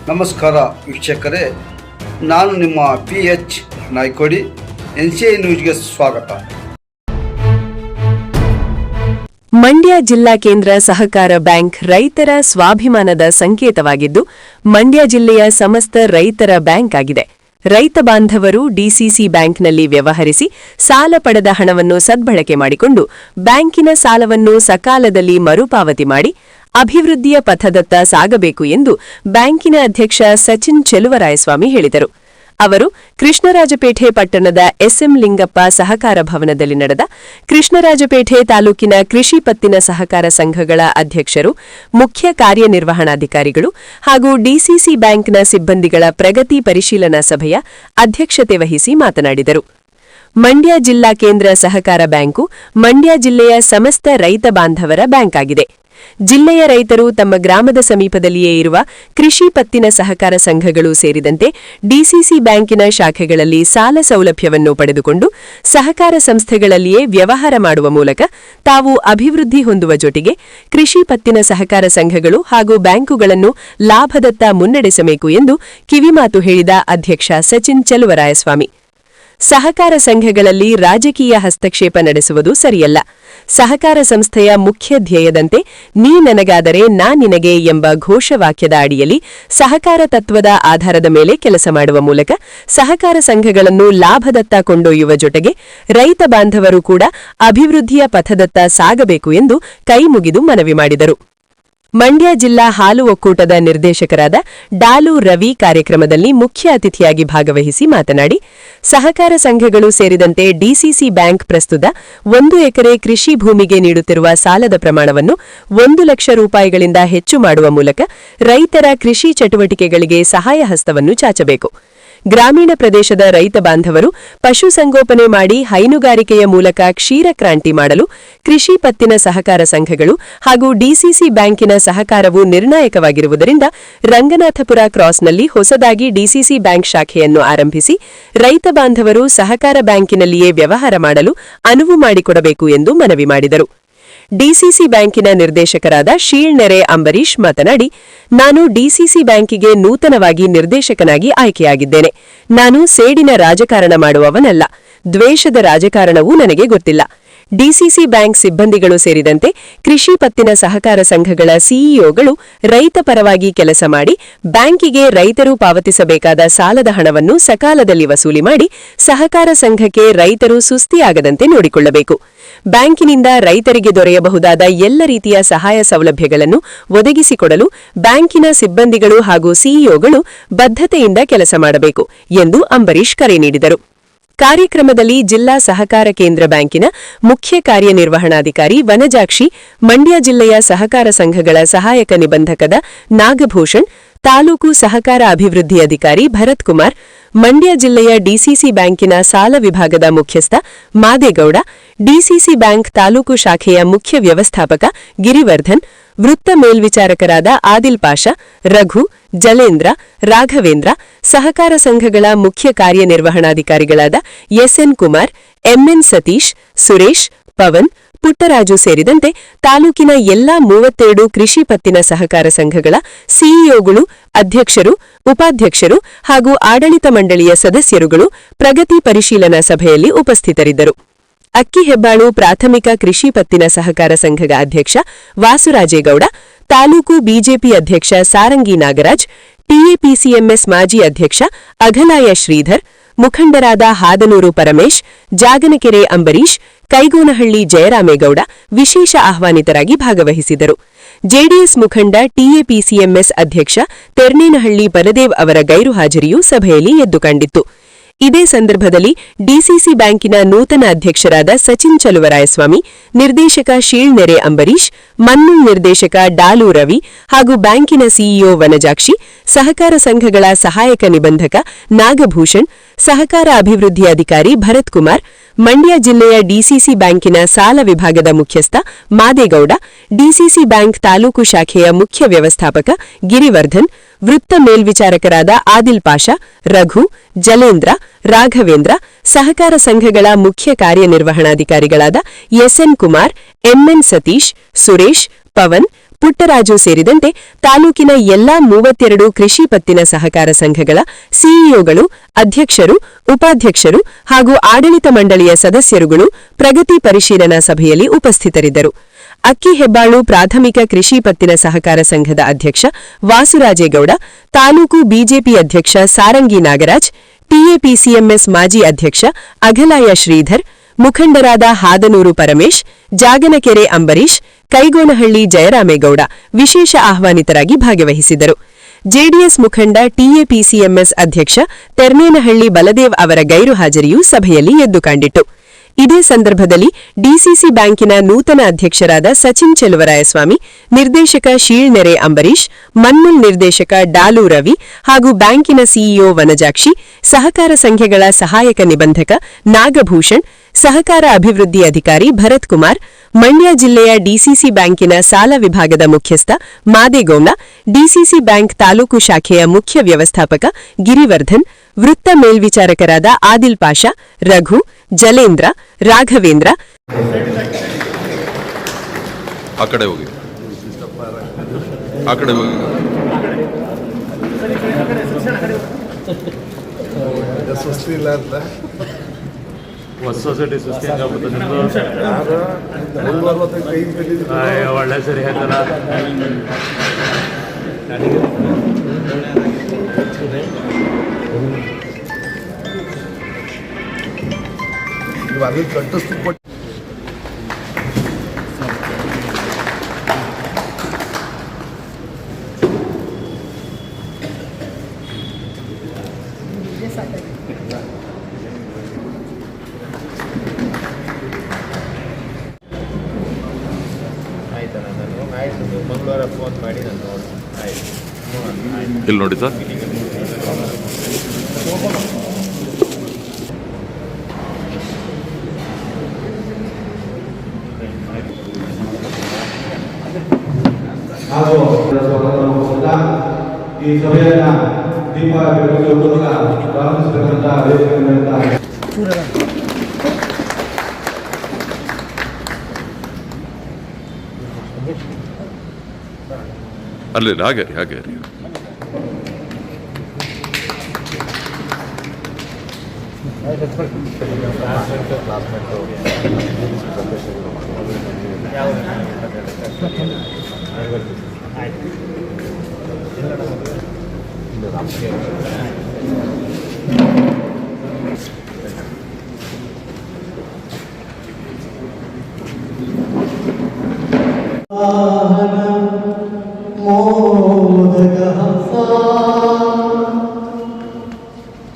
ನಮಸ್ಕಾರ ವೀಕ್ಷಕರೇ, ನಾನು ನಿಮ್ಮ PH ನಾಯ್ಕೋಡಿ. NCI ನ್ಯೂಸ್ಗೆ ಸ್ವಾಗತ. ಮಂಡ್ಯ ಜಿಲ್ಲಾ ಕೇಂದ್ರ ಸಹಕಾರ ಬ್ಯಾಂಕ್ ರೈತರ ಸ್ವಾಭಿಮಾನದ ಸಂಕೇತವಾಗಿದ್ದು, ಮಂಡ್ಯ ಜಿಲ್ಲೆಯ ಸಮಸ್ತ ರೈತರ ಬ್ಯಾಂಕ್ ಆಗಿದೆ. ರೈತ ಬಾಂಧವರು ಡಿಸಿಸಿ ಬ್ಯಾಂಕ್ನಲ್ಲಿ ವ್ಯವಹರಿಸಿ ಸಾಲ ಪಡೆದ ಹಣವನ್ನು ಸದ್ಬಳಕೆ ಮಾಡಿಕೊಂಡು ಬ್ಯಾಂಕಿನ ಸಾಲವನ್ನು ಸಕಾಲದಲ್ಲಿ ಮರುಪಾವತಿ ಮಾಡಿ ಅಭಿವೃದ್ಧಿಯ ಪಥದತ್ತ ಸಾಗಬೇಕು ಎಂದು ಬ್ಯಾಂಕಿನ ಅಧ್ಯಕ್ಷ ಸಚಿನ್ ಚೆಲುವರಾಯಸ್ವಾಮಿ ಹೇಳಿದರು. ಅವರು ಕೃಷ್ಣರಾಜಪೇಟೆ ಪಟ್ಟಣದ SM ಲಿಂಗಪ್ಪ ಸಹಕಾರ ಭವನದಲ್ಲಿ ನಡೆದ ಕೃಷ್ಣರಾಜಪೇಟೆ ತಾಲೂಕಿನ ಕೃಷಿ ಪತ್ತಿನ ಸಹಕಾರ ಸಂಘಗಳ ಅಧ್ಯಕ್ಷರು, ಮುಖ್ಯ ಕಾರ್ಯನಿರ್ವಹಣಾಧಿಕಾರಿಗಳು ಹಾಗೂ ಡಿಸಿಸಿ ಬ್ಯಾಂಕ್ನ ಸಿಬ್ಬಂದಿಗಳ ಪ್ರಗತಿ ಪರಿಶೀಲನಾ ಸಭೆಯ ಅಧ್ಯಕ್ಷತೆ ವಹಿಸಿ ಮಾತನಾಡಿದರು. ಮಂಡ್ಯ ಜಿಲ್ಲಾ ಕೇಂದ್ರ ಸಹಕಾರ ಬ್ಯಾಂಕು ಮಂಡ್ಯ ಜಿಲ್ಲೆಯ ಸಮಸ್ತ ರೈತ ಬಾಂಧವರ ಬ್ಯಾಂಕ್ ಆಗಿದೆ. ಜಿಲ್ಲೆಯ ರೈತರು ತಮ್ಮ ಗ್ರಾಮದ ಸಮೀಪದಲ್ಲಿಯೇ ಇರುವ ಕೃಷಿ ಪತ್ತಿನ ಸಹಕಾರ ಸಂಘಗಳು ಸೇರಿದಂತೆ ಡಿಸಿಸಿ ಬ್ಯಾಂಕಿನ ಶಾಖೆಗಳಲ್ಲಿ ಸಾಲ ಸೌಲಭ್ಯವನ್ನು ಪಡೆದುಕೊಂಡು ಸಹಕಾರ ಸಂಸ್ಥೆಗಳಲ್ಲಿಯೇ ವ್ಯವಹಾರ ಮಾಡುವ ಮೂಲಕ ತಾವು ಅಭಿವೃದ್ಧಿ ಹೊಂದುವ ಜೊತೆಗೆ ಕೃಷಿ ಪತ್ತಿನ ಸಹಕಾರ ಸಂಘಗಳು ಹಾಗೂ ಬ್ಯಾಂಕುಗಳನ್ನು ಲಾಭದತ್ತ ಮುನ್ನಡೆಸಬೇಕು ಎಂದು ಕಿವಿಮಾತು ಹೇಳಿದ ಅಧ್ಯಕ್ಷ ಸಚಿನ್ ಚೆಲುವರಾಯಸ್ವಾಮಿ. ಸಹಕಾರ ಸಂಘಗಳಲ್ಲಿ ರಾಜಕೀಯ ಹಸ್ತಕ್ಷೇಪ ನಡೆಸುವುದು ಸರಿಯಲ್ಲ. ಸಹಕಾರ ಸಂಸ್ಥೆಯ ಮುಖ್ಯ ಧ್ಯೇಯದಂತೆ ನೀ ನನಗಾದರೆ ನಾ ನಿನಗೆ ಎಂಬ ಘೋಷವಾಕ್ಯದ ಅಡಿಯಲ್ಲಿ ಸಹಕಾರ ತತ್ವದ ಆಧಾರದ ಮೇಲೆ ಕೆಲಸ ಮಾಡುವ ಮೂಲಕ ಸಹಕಾರ ಸಂಘಗಳನ್ನು ಲಾಭದತ್ತ ಕೊಂಡೊಯ್ಯುವ ಜೊತೆಗೆ ರೈತ ಬಾಂಧವರು ಕೂಡ ಅಭಿವೃದ್ಧಿಯ ಪಥದತ್ತ ಸಾಗಬೇಕು ಎಂದು ಕೈಮುಗಿದು ಮನವಿ ಮಾಡಿದರು. ಮಂಡ್ಯ ಜಿಲ್ಲಾ ಹಾಲು ಒಕ್ಕೂಟದ ನಿರ್ದೇಶಕರಾದ ಡಾಲು ರವಿ ಕಾರ್ಯಕ್ರಮದಲ್ಲಿ ಮುಖ್ಯ ಅತಿಥಿಯಾಗಿ ಭಾಗವಹಿಸಿ ಮಾತನಾಡಿ, ಸಹಕಾರ ಸಂಘಗಳು ಸೇರಿದಂತೆ ಡಿಸಿಸಿ ಬ್ಯಾಂಕ್ ಪ್ರಸ್ತುತ 1 ಎಕರೆ ಕೃಷಿ ಭೂಮಿಗೆ ನೀಡುತ್ತಿರುವ ಸಾಲದ ಪ್ರಮಾಣವನ್ನು 1 ಲಕ್ಷ ರೂಪಾಯಿಗಳಿಂದ ಹೆಚ್ಚು ಮಾಡುವ ಮೂಲಕ ರೈತರ ಕೃಷಿ ಚಟುವಟಿಕೆಗಳಿಗೆ ಸಹಾಯ ಹಸ್ತವನ್ನು ಚಾಚಬೇಕು. ಗ್ರಾಮೀಣ ಪ್ರದೇಶದ ರೈತ ಬಾಂಧವರು ಪಶುಸಂಗೋಪನೆ ಮಾಡಿ ಹೈನುಗಾರಿಕೆಯ ಮೂಲಕ ಕ್ಷೀರ ಕ್ರಾಂತಿ ಮಾಡಲು ಕೃಷಿ ಪತ್ತಿನ ಸಹಕಾರ ಸಂಘಗಳು ಹಾಗೂ ಡಿಸಿಸಿ ಬ್ಯಾಂಕಿನ ಸಹಕಾರವು ನಿರ್ಣಾಯಕವಾಗಿರುವುದರಿಂದ ರಂಗನಾಥಪುರ ಕ್ರಾಸ್ನಲ್ಲಿ ಹೊಸದಾಗಿ ಡಿಸಿಸಿ ಬ್ಯಾಂಕ್ ಶಾಖೆಯನ್ನು ಆರಂಭಿಸಿ ರೈತ ಬಾಂಧವರು ಸಹಕಾರ ಬ್ಯಾಂಕಿನಲ್ಲಿಯೇ ವ್ಯವಹಾರ ಮಾಡಲು ಅನುವು ಮಾಡಿಕೊಡಬೇಕು ಎಂದು ಮನವಿ ಮಾಡಿದರು. ಡಿಸಿಸಿ ಬ್ಯಾಂಕಿನ ನಿರ್ದೇಶಕರಾದ ಶೀಳ್ನೆರೆ ಅಂಬರೀಶ್ ಮಾತನಾಡಿ, ನಾನು ಡಿಸಿಸಿ ಬ್ಯಾಂಕಿಗೆ ನೂತನವಾಗಿ ನಿರ್ದೇಶಕನಾಗಿ ಆಯ್ಕೆಯಾಗಿದ್ದೇನೆ. ನಾನು ಸೇಡಿನ ರಾಜಕಾರಣ ಮಾಡುವವನಲ್ಲ. ದ್ವೇಷದ ರಾಜಕಾರಣವೂ ನನಗೆ ಗೊತ್ತಿಲ್ಲ. ಡಿಸಿಸಿ ಬ್ಯಾಂಕ್ ಸಿಬ್ಬಂದಿಗಳು ಸೇರಿದಂತೆ ಕೃಷಿ ಪತ್ತಿನ ಸಹಕಾರ ಸಂಘಗಳ ಸಿಇಒಗಳು ರೈತ ಪರವಾಗಿ ಕೆಲಸ ಮಾಡಿ ಬ್ಯಾಂಕಿಗೆ ರೈತರು ಪಾವತಿಸಬೇಕಾದ ಸಾಲದ ಹಣವನ್ನು ಸಕಾಲದಲ್ಲಿ ವಸೂಲಿ ಮಾಡಿ ಸಹಕಾರ ಸಂಘಕ್ಕೆ ರೈತರು ಸುಸ್ತಿಯಾಗದಂತೆ ನೋಡಿಕೊಳ್ಳಬೇಕು. ಬ್ಯಾಂಕಿನಿಂದ ರೈತರಿಗೆ ದೊರೆಯಬಹುದಾದ ಎಲ್ಲ ರೀತಿಯ ಸಹಾಯ ಸೌಲಭ್ಯಗಳನ್ನು ಒದಗಿಸಿಕೊಡಲು ಬ್ಯಾಂಕಿನ ಸಿಬ್ಬಂದಿಗಳು ಹಾಗೂ ಸಿಇಒಗಳು ಬದ್ಧತೆಯಿಂದ ಕೆಲಸ ಮಾಡಬೇಕು ಎಂದು ಅಂಬರೀಶ್ ಕರೆ ನೀಡಿದರು. ಕಾರ್ಯಕ್ರಮದಲ್ಲಿ ಜಿಲ್ಲಾ ಸಹಕಾರ ಕೇಂದ್ರ ಬ್ಯಾಂಕಿನ ಮುಖ್ಯ ಕಾರ್ಯನಿರ್ವಹಣಾಧಿಕಾರಿ ವನಜಾಕ್ಷಿ, ಮಂಡ್ಯ ಜಿಲ್ಲೆಯ ಸಹಕಾರ ಸಂಘಗಳ ಸಹಾಯಕ ನಿಬಂಧಕದ ನಾಗಭೂಷಣ್, ತಾಲೂಕು ಸಹಕಾರ ಅಭಿವೃದ್ಧಿ ಅಧಿಕಾರಿ ಭರತ್ ಕುಮಾರ್, ಮಂಡ್ಯ ಜಿಲ್ಲೆಯ ಡಿಸಿಸಿ ಬ್ಯಾಂಕಿನ ಸಾಲ ವಿಭಾಗದ ಮುಖ್ಯಸ್ಥ ಮಾದೇಗೌಡ, ಡಿಸಿಸಿ ಬ್ಯಾಂಕ್ ತಾಲೂಕು ಶಾಖೆಯ ಮುಖ್ಯ ವ್ಯವಸ್ಥಾಪಕ ಗಿರಿವರ್ಧನ್, ವೃತ್ತ ಮೇಲ್ವಿಚಾರಕರಾದ ಆದಿಲ್ ಪಾಷಾ, ರಘು, ಜಲೇಂದ್ರ, ರಾಘವೇಂದ್ರ, ಸಹಕಾರ ಸಂಘಗಳ ಮುಖ್ಯ ಕಾರ್ಯನಿರ್ವಹಣಾಧಿಕಾರಿಗಳಾದ SN ಕುಮಾರ್, MN ಸತೀಶ್, ಸುರೇಶ್, ಪವನ್, ಪುಟ್ಟರಾಜು ಸೇರಿದಂತೆ ತಾಲೂಕಿನ ಎಲ್ಲಾ 32 ಕೃಷಿ ಪತ್ತಿನ ಸಹಕಾರ ಸಂಘಗಳ ಸಿಇಒಗಳು, ಅಧ್ಯಕ್ಷರು, ಉಪಾಧ್ಯಕ್ಷರು ಹಾಗೂ ಆಡಳಿತ ಮಂಡಳಿಯ ಸದಸ್ಯರುಗಳು ಪ್ರಗತಿ ಪರಿಶೀಲನಾ ಸಭೆಯಲ್ಲಿ ಉಪಸ್ಥಿತರಿದ್ದರು. ಅಕ್ಕಿಹೆಬ್ಬಾಳು ಪ್ರಾಥಮಿಕ ಕೃಷಿ ಪತ್ತಿನ ಸಹಕಾರ ಸಂಘದ ಅಧ್ಯಕ್ಷ ವಾಸುರಾಜೇಗೌಡ, ತಾಲೂಕು ಬಿಜೆಪಿ ಅಧ್ಯಕ್ಷ ಸಾರಂಗಿ ನಾಗರಾಜ್, ಟಿಎಪಿಸಿಎಂಎಸ್ ಮಾಜಿ ಅಧ್ಯಕ್ಷ ಅಘಲಾಯ ಶ್ರೀಧರ್, ಮುಖಂಡರಾದ ಹಾದನೂರು ಪರಮೇಶ್, ಜಾಗನಕೆರೆ ಅಂಬರೀಶ್, ಕೈಗೋನಹಳ್ಳಿ ಜಯರಾಮೇಗೌಡ ವಿಶೇಷ ಆಹ್ವಾನಿತರಾಗಿ ಭಾಗವಹಿಸಿದರು. ಜೆಡಿಎಸ್ ಮುಖಂಡ ಟಿಎಪಿಸಿಎಂಎಸ್ ಅಧ್ಯಕ್ಷ ತೆರ್ನೇನಹಳ್ಳಿ ಬಲದೇವ್ ಅವರ ಗೈರು ಹಾಜರಿಯೂ ಸಭೆಯಲ್ಲಿ ಎದ್ದು ಕಂಡಿತ್ತು. ಇದೇ ಸಂದರ್ಭದಲ್ಲಿ ಡಿಸಿಸಿ ಬ್ಯಾಂಕಿನ ನೂತನ ಅಧ್ಯಕ್ಷರಾದ ಸಚಿನ್ ಚೆಲುವರಾಯಸ್ವಾಮಿ, ನಿರ್ದೇಶಕ ಶೀಳ್ನೆರೆ ಅಂಬರೀಶ್, ಮನ್ನೂಲ್ ನಿರ್ದೇಶಕ ಡಾಲು ರವಿ ಹಾಗೂ ಬ್ಯಾಂಕಿನ ಸಿಇಒ ವನಜಾಕ್ಷಿ, ಸಹಕಾರ ಸಂಘಗಳ ಸಹಾಯಕ ನಿಬಂಧಕ ನಾಗಭೂಷಣ್, ಸಹಕಾರ ಅಭಿವೃದ್ಧಿ ಅಧಿಕಾರಿ ಭರತ್ ಕುಮಾರ್, ಮಂಡ್ಯ ಜಿಲ್ಲೆಯ ಡಿಸಿಸಿ ಬ್ಯಾಂಕಿನ ಸಾಲ ವಿಭಾಗದ ಮುಖ್ಯಸ್ಥ ಮಾದೇಗೌಡ, ಡಿಸಿಸಿ ಬ್ಯಾಂಕ್ ತಾಲೂಕು ಶಾಖೆಯ ಮುಖ್ಯ ವ್ಯವಸ್ಥಾಪಕ ಗಿರಿವರ್ಧನ್, ವೃತ್ತ ಮೇಲ್ವಿಚಾರಕರಾದ ಆದಿಲ್ ಪಾಷಾ, ರಘು, ಜಲೇಂದ್ರ, ರಾಘವೇಂದ್ರ, ಸಹಕಾರ ಸಂಘಗಳ ಮುಖ್ಯ ಕಾರ್ಯನಿರ್ವಹಣಾಧಿಕಾರಿಗಳಾದ SN ಕುಮಾರ್, MN ಸತೀಶ್, ಸುರೇಶ್, ಪವನ್, ಪುಟ್ಟರಾಜು ಸೇರಿದಂತೆ ತಾಲೂಕಿನ ಎಲ್ಲಾ 32 ಕೃಷಿ ಪತ್ತಿನ ಸಹಕಾರ ಸಂಘಗಳ ಸಿಇಒಗಳು, ಅಧ್ಯಕ್ಷರು, ಉಪಾಧ್ಯಕ್ಷರು ಹಾಗೂ ಆಡಳಿತ ಮಂಡಳಿಯ ಸದಸ್ಯರುಗಳು ಪ್ರಗತಿ ಪರಿಶೀಲನಾ ಸಭೆಯಲ್ಲಿ ಉಪಸ್ಥಿತರಿದ್ದರು. ಅಕ್ಕಿಹೆಬ್ಬಾಳು ಪ್ರಾಥಮಿಕ ಕೃಷಿ ಪತ್ತಿನ ಸಹಕಾರ ಸಂಘದ ಅಧ್ಯಕ್ಷ ವಾಸುರಾಜೇಗೌಡ, ತಾಲೂಕು ಬಿಜೆಪಿ ಅಧ್ಯಕ್ಷ ಸಾರಂಗಿ ನಾಗರಾಜ್, ಟಿಎಪಿಸಿಎಂಎಸ್ ಮಾಜಿ ಅಧ್ಯಕ್ಷ ಅಘಲಾಯ ಶ್ರೀಧರ್, ಮುಖಂಡರಾದ ಹಾದನೂರು ಪರಮೇಶ್, ಜಾಗನಕೆರೆ ಅಂಬರೀಶ್, ಕೈಗೋನಹಳ್ಳಿ ಜಯರಾಮೇಗೌಡ ವಿಶೇಷ ಆಹ್ವಾನಿತರಾಗಿ ಭಾಗವಹಿಸಿದರು. ಜೆಡಿಎಸ್ ಮುಖಂಡ ಟಿಎಪಿಸಿಎಂಎಸ್ ಅಧ್ಯಕ್ಷ ತೆರ್ಮೇನಹಳ್ಳಿ ಬಲದೇವ್ ಅವರ ಗೈರು ಹಾಜರಿಯೂ ಸಭೆಯಲ್ಲಿ ಎದ್ದು ಕಂಡಿತು. ಇದೇ ಸಂದರ್ಭದಲ್ಲಿ ಡಿಸಿಸಿ ಬ್ಯಾಂಕಿನ ನೂತನ ಅಧ್ಯಕ್ಷರಾದ ಸಚಿನ್ ಚೆಲುವರಾಯಸ್ವಾಮಿ, ನಿರ್ದೇಶಕ ಶೀಳ್ನೆರೆ ಅಂಬರೀಶ್, ಮನ್ಮುಲ್ ನಿರ್ದೇಶಕ ಡಾಲು ರವಿ ಹಾಗೂ ಬ್ಯಾಂಕಿನ ಸಿಇಒ ವನಜಾಕ್ಷಿ, ಸಹಕಾರ ಸಂಘಗಳ ಸಹಾಯಕ ನಿಬಂಧಕ ನಾಗಭೂಷಣ್, ಸಹಕಾರ ಅಭಿವೃದ್ಧಿ ಅಧಿಕಾರಿ ಭರತ್ ಕುಮಾರ್, ಮಂಡ್ಯ ಜಿಲ್ಲೆಯ ಡಿಸಿಸಿ ಬ್ಯಾಂಕಿನ ಸಾಲ ವಿಭಾಗದ ಮುಖ್ಯಸ್ಥ ಮಾದೇಗೌಡ, ಡಿಸಿಸಿ ಬ್ಯಾಂಕ್ ತಾಲೂಕು ಶಾಖೆಯ ಮುಖ್ಯ ವ್ಯವಸ್ಥಾಪಕ ಗಿರಿವರ್ಧನ್, ವೃತ್ತ ಮೇಲ್ವಿಚಾರಕರಾದ ಆದಿಲ್ ಪಾಷಾ, ರಘು, ಜಲೇಂದ್ರ, ರಾಘವೇಂದ್ರ ಸೊಸೈಟಿ ಸೃಷ್ಟಿ ಒಳ್ಳೆ ಸರಿ ಹೇಳ್ತಾರ. ಮಂಗಳವಾರ ಫೋನ್ ಮಾಡಿ ನಾನು ಆಯ್ತು ಇಲ್ಲಿ ನೋಡಿ ಸರ್. ಹಾಗೂ ಈ ಸಭೆಯನ್ನ ದೀಪ ಬೆಳಗುವ ಮೂಲಕ ಪ್ರಾರಂಭಿಸಬೇಕಂತ ಅಲ್ಲಿ ಹಾಗೆ ಹಾಗೆ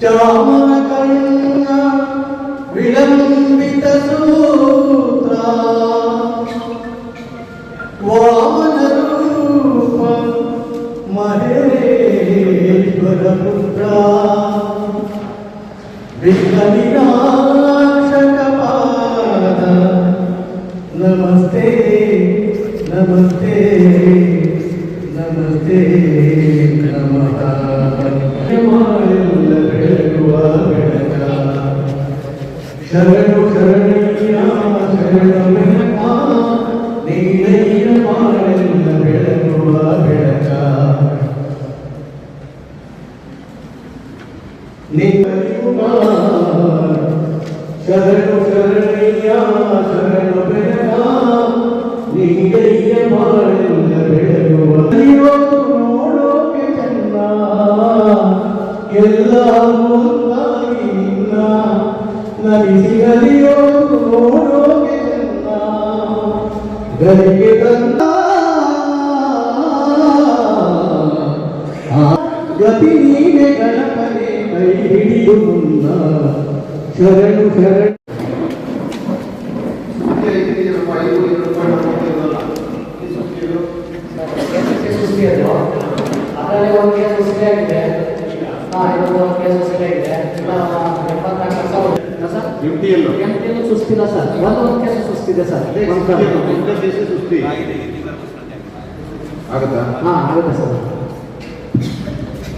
ಚಾಮರ ಕಣ್ಣ ವಿಳಂಬಿತ ಸೂತ್ರ ವಾಮನ ರೂಪ ಮಹೇಶ್ವರ ಪುತ್ರ ವಿಘ್ನವಿನಾಶಕ ಪಾದ ನಮಸ್ತೆ ನಮಸ್ತೆ ನಮಸ್ತೆ ನಮಃ. ಶರಣು ಶರಣಯ್ಯ ಶರಣಮೆನಕ ನೀನಯ್ಯ ಮಾಡೆಲ್ಲ ಬೆಳಗುವ ಬೆಳಕ. ಶರಣು ಶರಣಯ್ಯ ಶರಣು ಬೆಳಕ ನೀನಯ್ಯ ಮಾಡೆಲ್ಲ ಬೆಳಗುವ. ನೋಡೋಕೆ ಚೆನ್ನ ಎಲ್ಲ ಮುಂದಾಗಿ ನಿನ್ನ ನರಿಸಿಗಲಿಯೋ ನೋಡೋಕೆ ಚೆನ್ನ ಗರಿಗೆ ತಂದ ಗತಿ ನೀನೆ ಗಣಪನೆ ಕೈ ಹಿಡಿದು ಮುನ್ನ ಶರಣು ಶರಣು. ಸುಸ್ತಿಲ್ಲ ಸರ್, ಒಂದು ಕೆಲಸ ಸುಸ್ತಿದೆ ಸರ್. ಸುಸ್ತಿ ಆಗುತ್ತಾ? ಹಾಂ ಆಗುತ್ತೆ ಸರ್.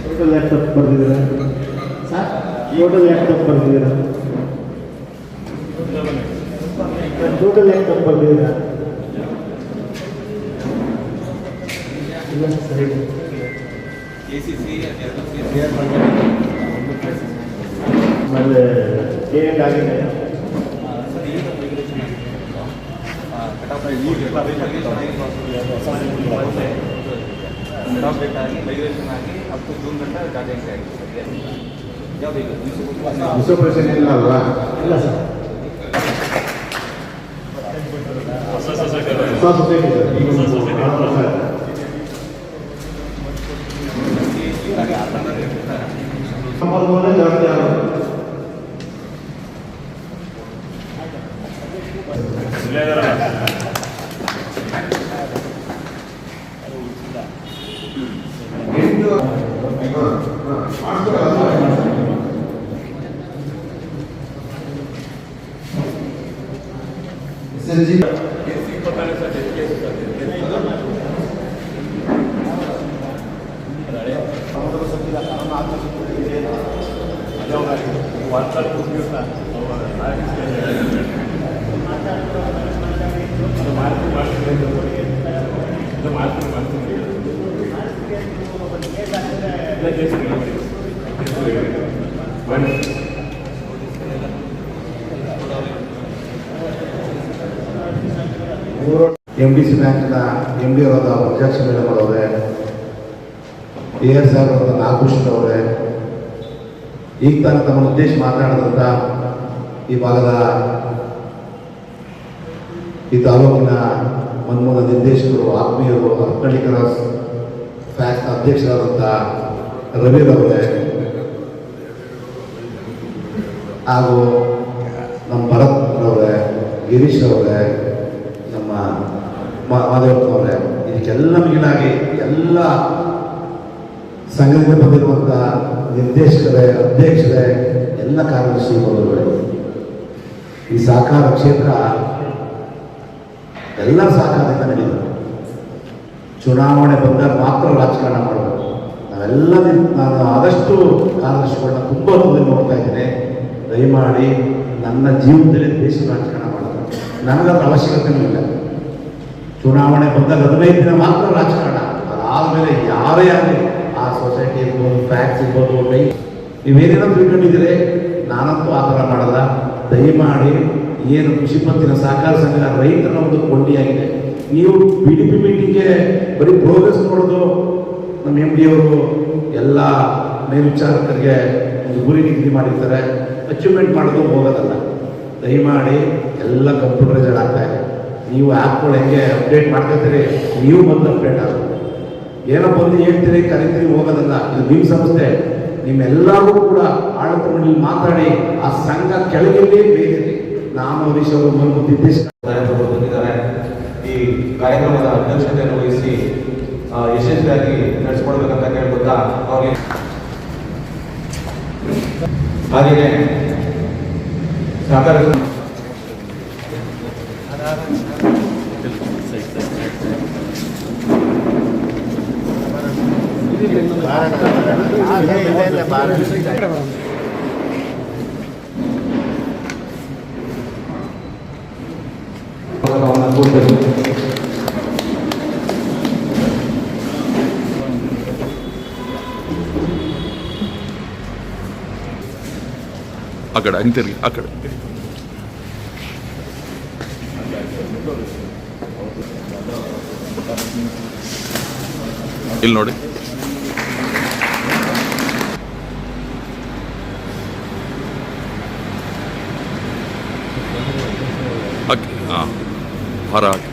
ಟೋಟಲ್ ಲ್ಯಾಪ್ಟಾಪ್ ಬರ್ದಿದ್ದೀರಾ ಸರ್? ಟೋಟಲ್ ಲ್ಯಾಪ್ಟಾಪ್ ಬರ್ದಿದ್ದೀರಾ? ಟೋಟಲ್ ಲ್ಯಾಪ್ಟಾಪ್ ಬರ್ದಿದ್ದೀರಾ? ಇಲ್ಲ ಸರಿ ಆಮೇಲೆ ಏನು ಆಗಿದೆ ವಿಶ್ವಪ್ರಶ್ನೆ ಇಲ್ಲ ಅಲ್ವಾ? ಇಲ್ಲ ಸರ್. ಹೊಸ ಸೊಸೈಟಿ ಸರ್. ಈಗ ಸಂಪರ್ಕವನ್ನೇ ಜಾಸ್ತಿ ಆಗೋದು. MDC ಬ್ಯಾಂಕ್ನ MD ಅವರಾದ ಪ್ರಜಾಕ್ಷ ಮೇಡಮ್ ಅವರೇ, AS ಅವರಾದ ನಾಗಭೂಷಣ್ ಅವರೇ, ಈಗ ತಾನು ತಮ್ಮ ಉದ್ದೇಶ ಮಾತನಾಡಿದಂಥ ಈ ಭಾಗದ ಈ ತಾಲೂಕಿನ ಮನ್ಮೂಲ ನಿರ್ದೇಶಕರು, ಆತ್ಮೀಯರು, ಅರ್ಕಳಿಕರ ಫ್ಯಾಕ್ಟ್ ಅಧ್ಯಕ್ಷರಾದಂಥ ರವಿರವರೇ, ಹಾಗೂ ನಮ್ಮ ಭರತ್ ಅವರೇ, ಗಿರೀಶ್ ಅವರೇ, ನಮ್ಮ ಮಾದೇವಪ್ಪನವರೇ, ಇದಕ್ಕೆಲ್ಲ ಮಿಗಿಲಾಗಿ ಎಲ್ಲ ಸಂಘದಿಂದ ಬಂದಿರುವಂಥ ನಿರ್ದೇಶಕರೇ, ಅಧ್ಯಕ್ಷರೇ, ಎಲ್ಲ ಕಾರ್ಯದರ್ಶಿ ಬಂಧುಗಳು, ಈ ಸಹಕಾರ ಕ್ಷೇತ್ರ ಎಲ್ಲ ಸಹಕಾರದಿಂದ ನಡೆಯುತ್ತೆ. ಚುನಾವಣೆ ಬಂದಾಗ ಮಾತ್ರ ರಾಜಕಾರಣ ಮಾಡಬೇಕು. ನಾವೆಲ್ಲ ನಾನು ಆದಷ್ಟು ಕಾರ್ಯದರ್ಶಿಗಳನ್ನ ತುಂಬ ನೋಡ್ತಾ ಇದ್ದೇನೆ. ದಯಮಾಡಿ ನನ್ನ ಜೀವನದಲ್ಲಿ ದೇಶದ ರಾಜಕಾರಣ ಮಾಡೋದು ನನಗದ್ರ ಅವಶ್ಯಕತೆಯೂ ಇಲ್ಲ. ಚುನಾವಣೆ ಬಂದಾಗ 15 ದಿನ ಮಾತ್ರ ರಾಜಕಾರಣ, ಅದಾದಮೇಲೆ ಯಾರೇ ಆಗಲಿ ಆ ಸೊಸೈಟಿ ಇರ್ಬೋದು, ಫ್ಯಾಕ್ಸ್ ಇರ್ಬೋದು, ನೀವೇನೇನೋ ತಿಳ್ಕೊಂಡಿದ್ದೀರಿ, ನಾನಂತೂ ಆ ಥರ ಮಾಡಲ್ಲ. ದಯಮಾಡಿ ಏನು ಕೃಷಿ ಪತ್ತಿನ ಸಹಕಾರ ಸಂಘ ರೈತರ ಒಂದು ಕೊಂಡಿಯಾಗಿದೆ. ನೀವು PDP ಮೀಟಿಂಗ್ಗೆ ಬರೀ ಪ್ರೋಗ್ರೆಸ್ ನೋಡೋದು, ನಮ್ಮ MD ಅವರು ಎಲ್ಲ ಮೇಲ್ವಿಚಾರಕರಿಗೆ ಒಂದು ಗುರಿ ನಿಗದಿ ಮಾಡಿರ್ತಾರೆ, ಅಚೀವ್ಮೆಂಟ್ ಮಾಡೋದು ಹೋಗೋದಲ್ಲ. ದಯಮಾಡಿ ಎಲ್ಲ ಕಂಪ್ಯೂಟರೈಸ್ಡ್ ಆಗ್ತಾ ಇದೆ. ನೀವು ಆ್ಯಪ್ಗಳು ಹೆಂಗೆ ಅಪ್ಡೇಟ್ ಮಾಡ್ಕೊತೀರಿ, ನೀವು ಬಂದು ಅಪ್ಡೇಟ್ ಆಗೋದು. ಏನೋ ಬಂದು ಹೇಳ್ತೀರಿ, ಕರಿತೀರಿ, ಹೋಗೋದಲ್ಲ. ಇದು ನಿಮ್ಮ ಸಂಸ್ಥೆ. ನಿಮ್ಮೆಲ್ಲರೂ ಕೂಡ ಆಡಳಿತ ಮಂಡಳಿ ಮಾತಾಡಿ ಆ ಸಂಘ ಕೆಳಗಿಲ್ಲಿ ಬೇಕಿರಿ. ನಾನು ಹರೀಶ್ ಅವರು ಒಂದು ಬಂದಿದ್ದಾರೆ. ಈ ಕಾರ್ಯಕ್ರಮದ ಅಧ್ಯಕ್ಷತೆಯನ್ನು ವಹಿಸಿ ಯಶಸ್ವಿಯಾಗಿ ನಡೆಸ್ಕೊಡ್ಬೇಕಂತ ಕೇಳ್ಕೊತಾ ಅವ್ರಿಗೆ ಹಾಗೆಯೇ ಸಹಕಾರ ಆ ಕಡೆ ಹಂಗೆ ತಿರುಗಿ, ಆ ಕಡೆ ಇಲ್ಲಿ ನೋಡಿ. ಹಾಕಿ, ಹಾಂ, ಹಾರ ಹಾಕಿ.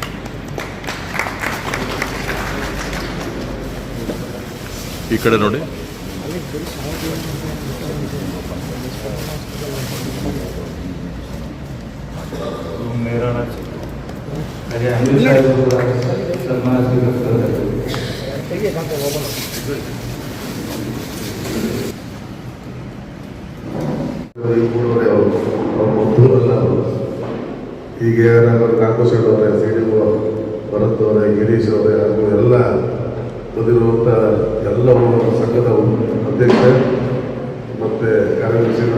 ಈ ಕಡೆ ನೋಡಿ. ಹೀಗೆ ನಾಗಭೂಷಣ್ ಅವರೇ, CDO ಭರತ್ ಅವರೇ, ಗಿರೀಶ್ ಅವರೇ, ಹಾಗೂ ಎಲ್ಲ ಬಂದಿರುವಂಥ ಎಲ್ಲ ಸಂಘದ ಅಧ್ಯಕ್ಷ ಮತ್ತು ಕಾರ್ಯದರ್ಶಿನ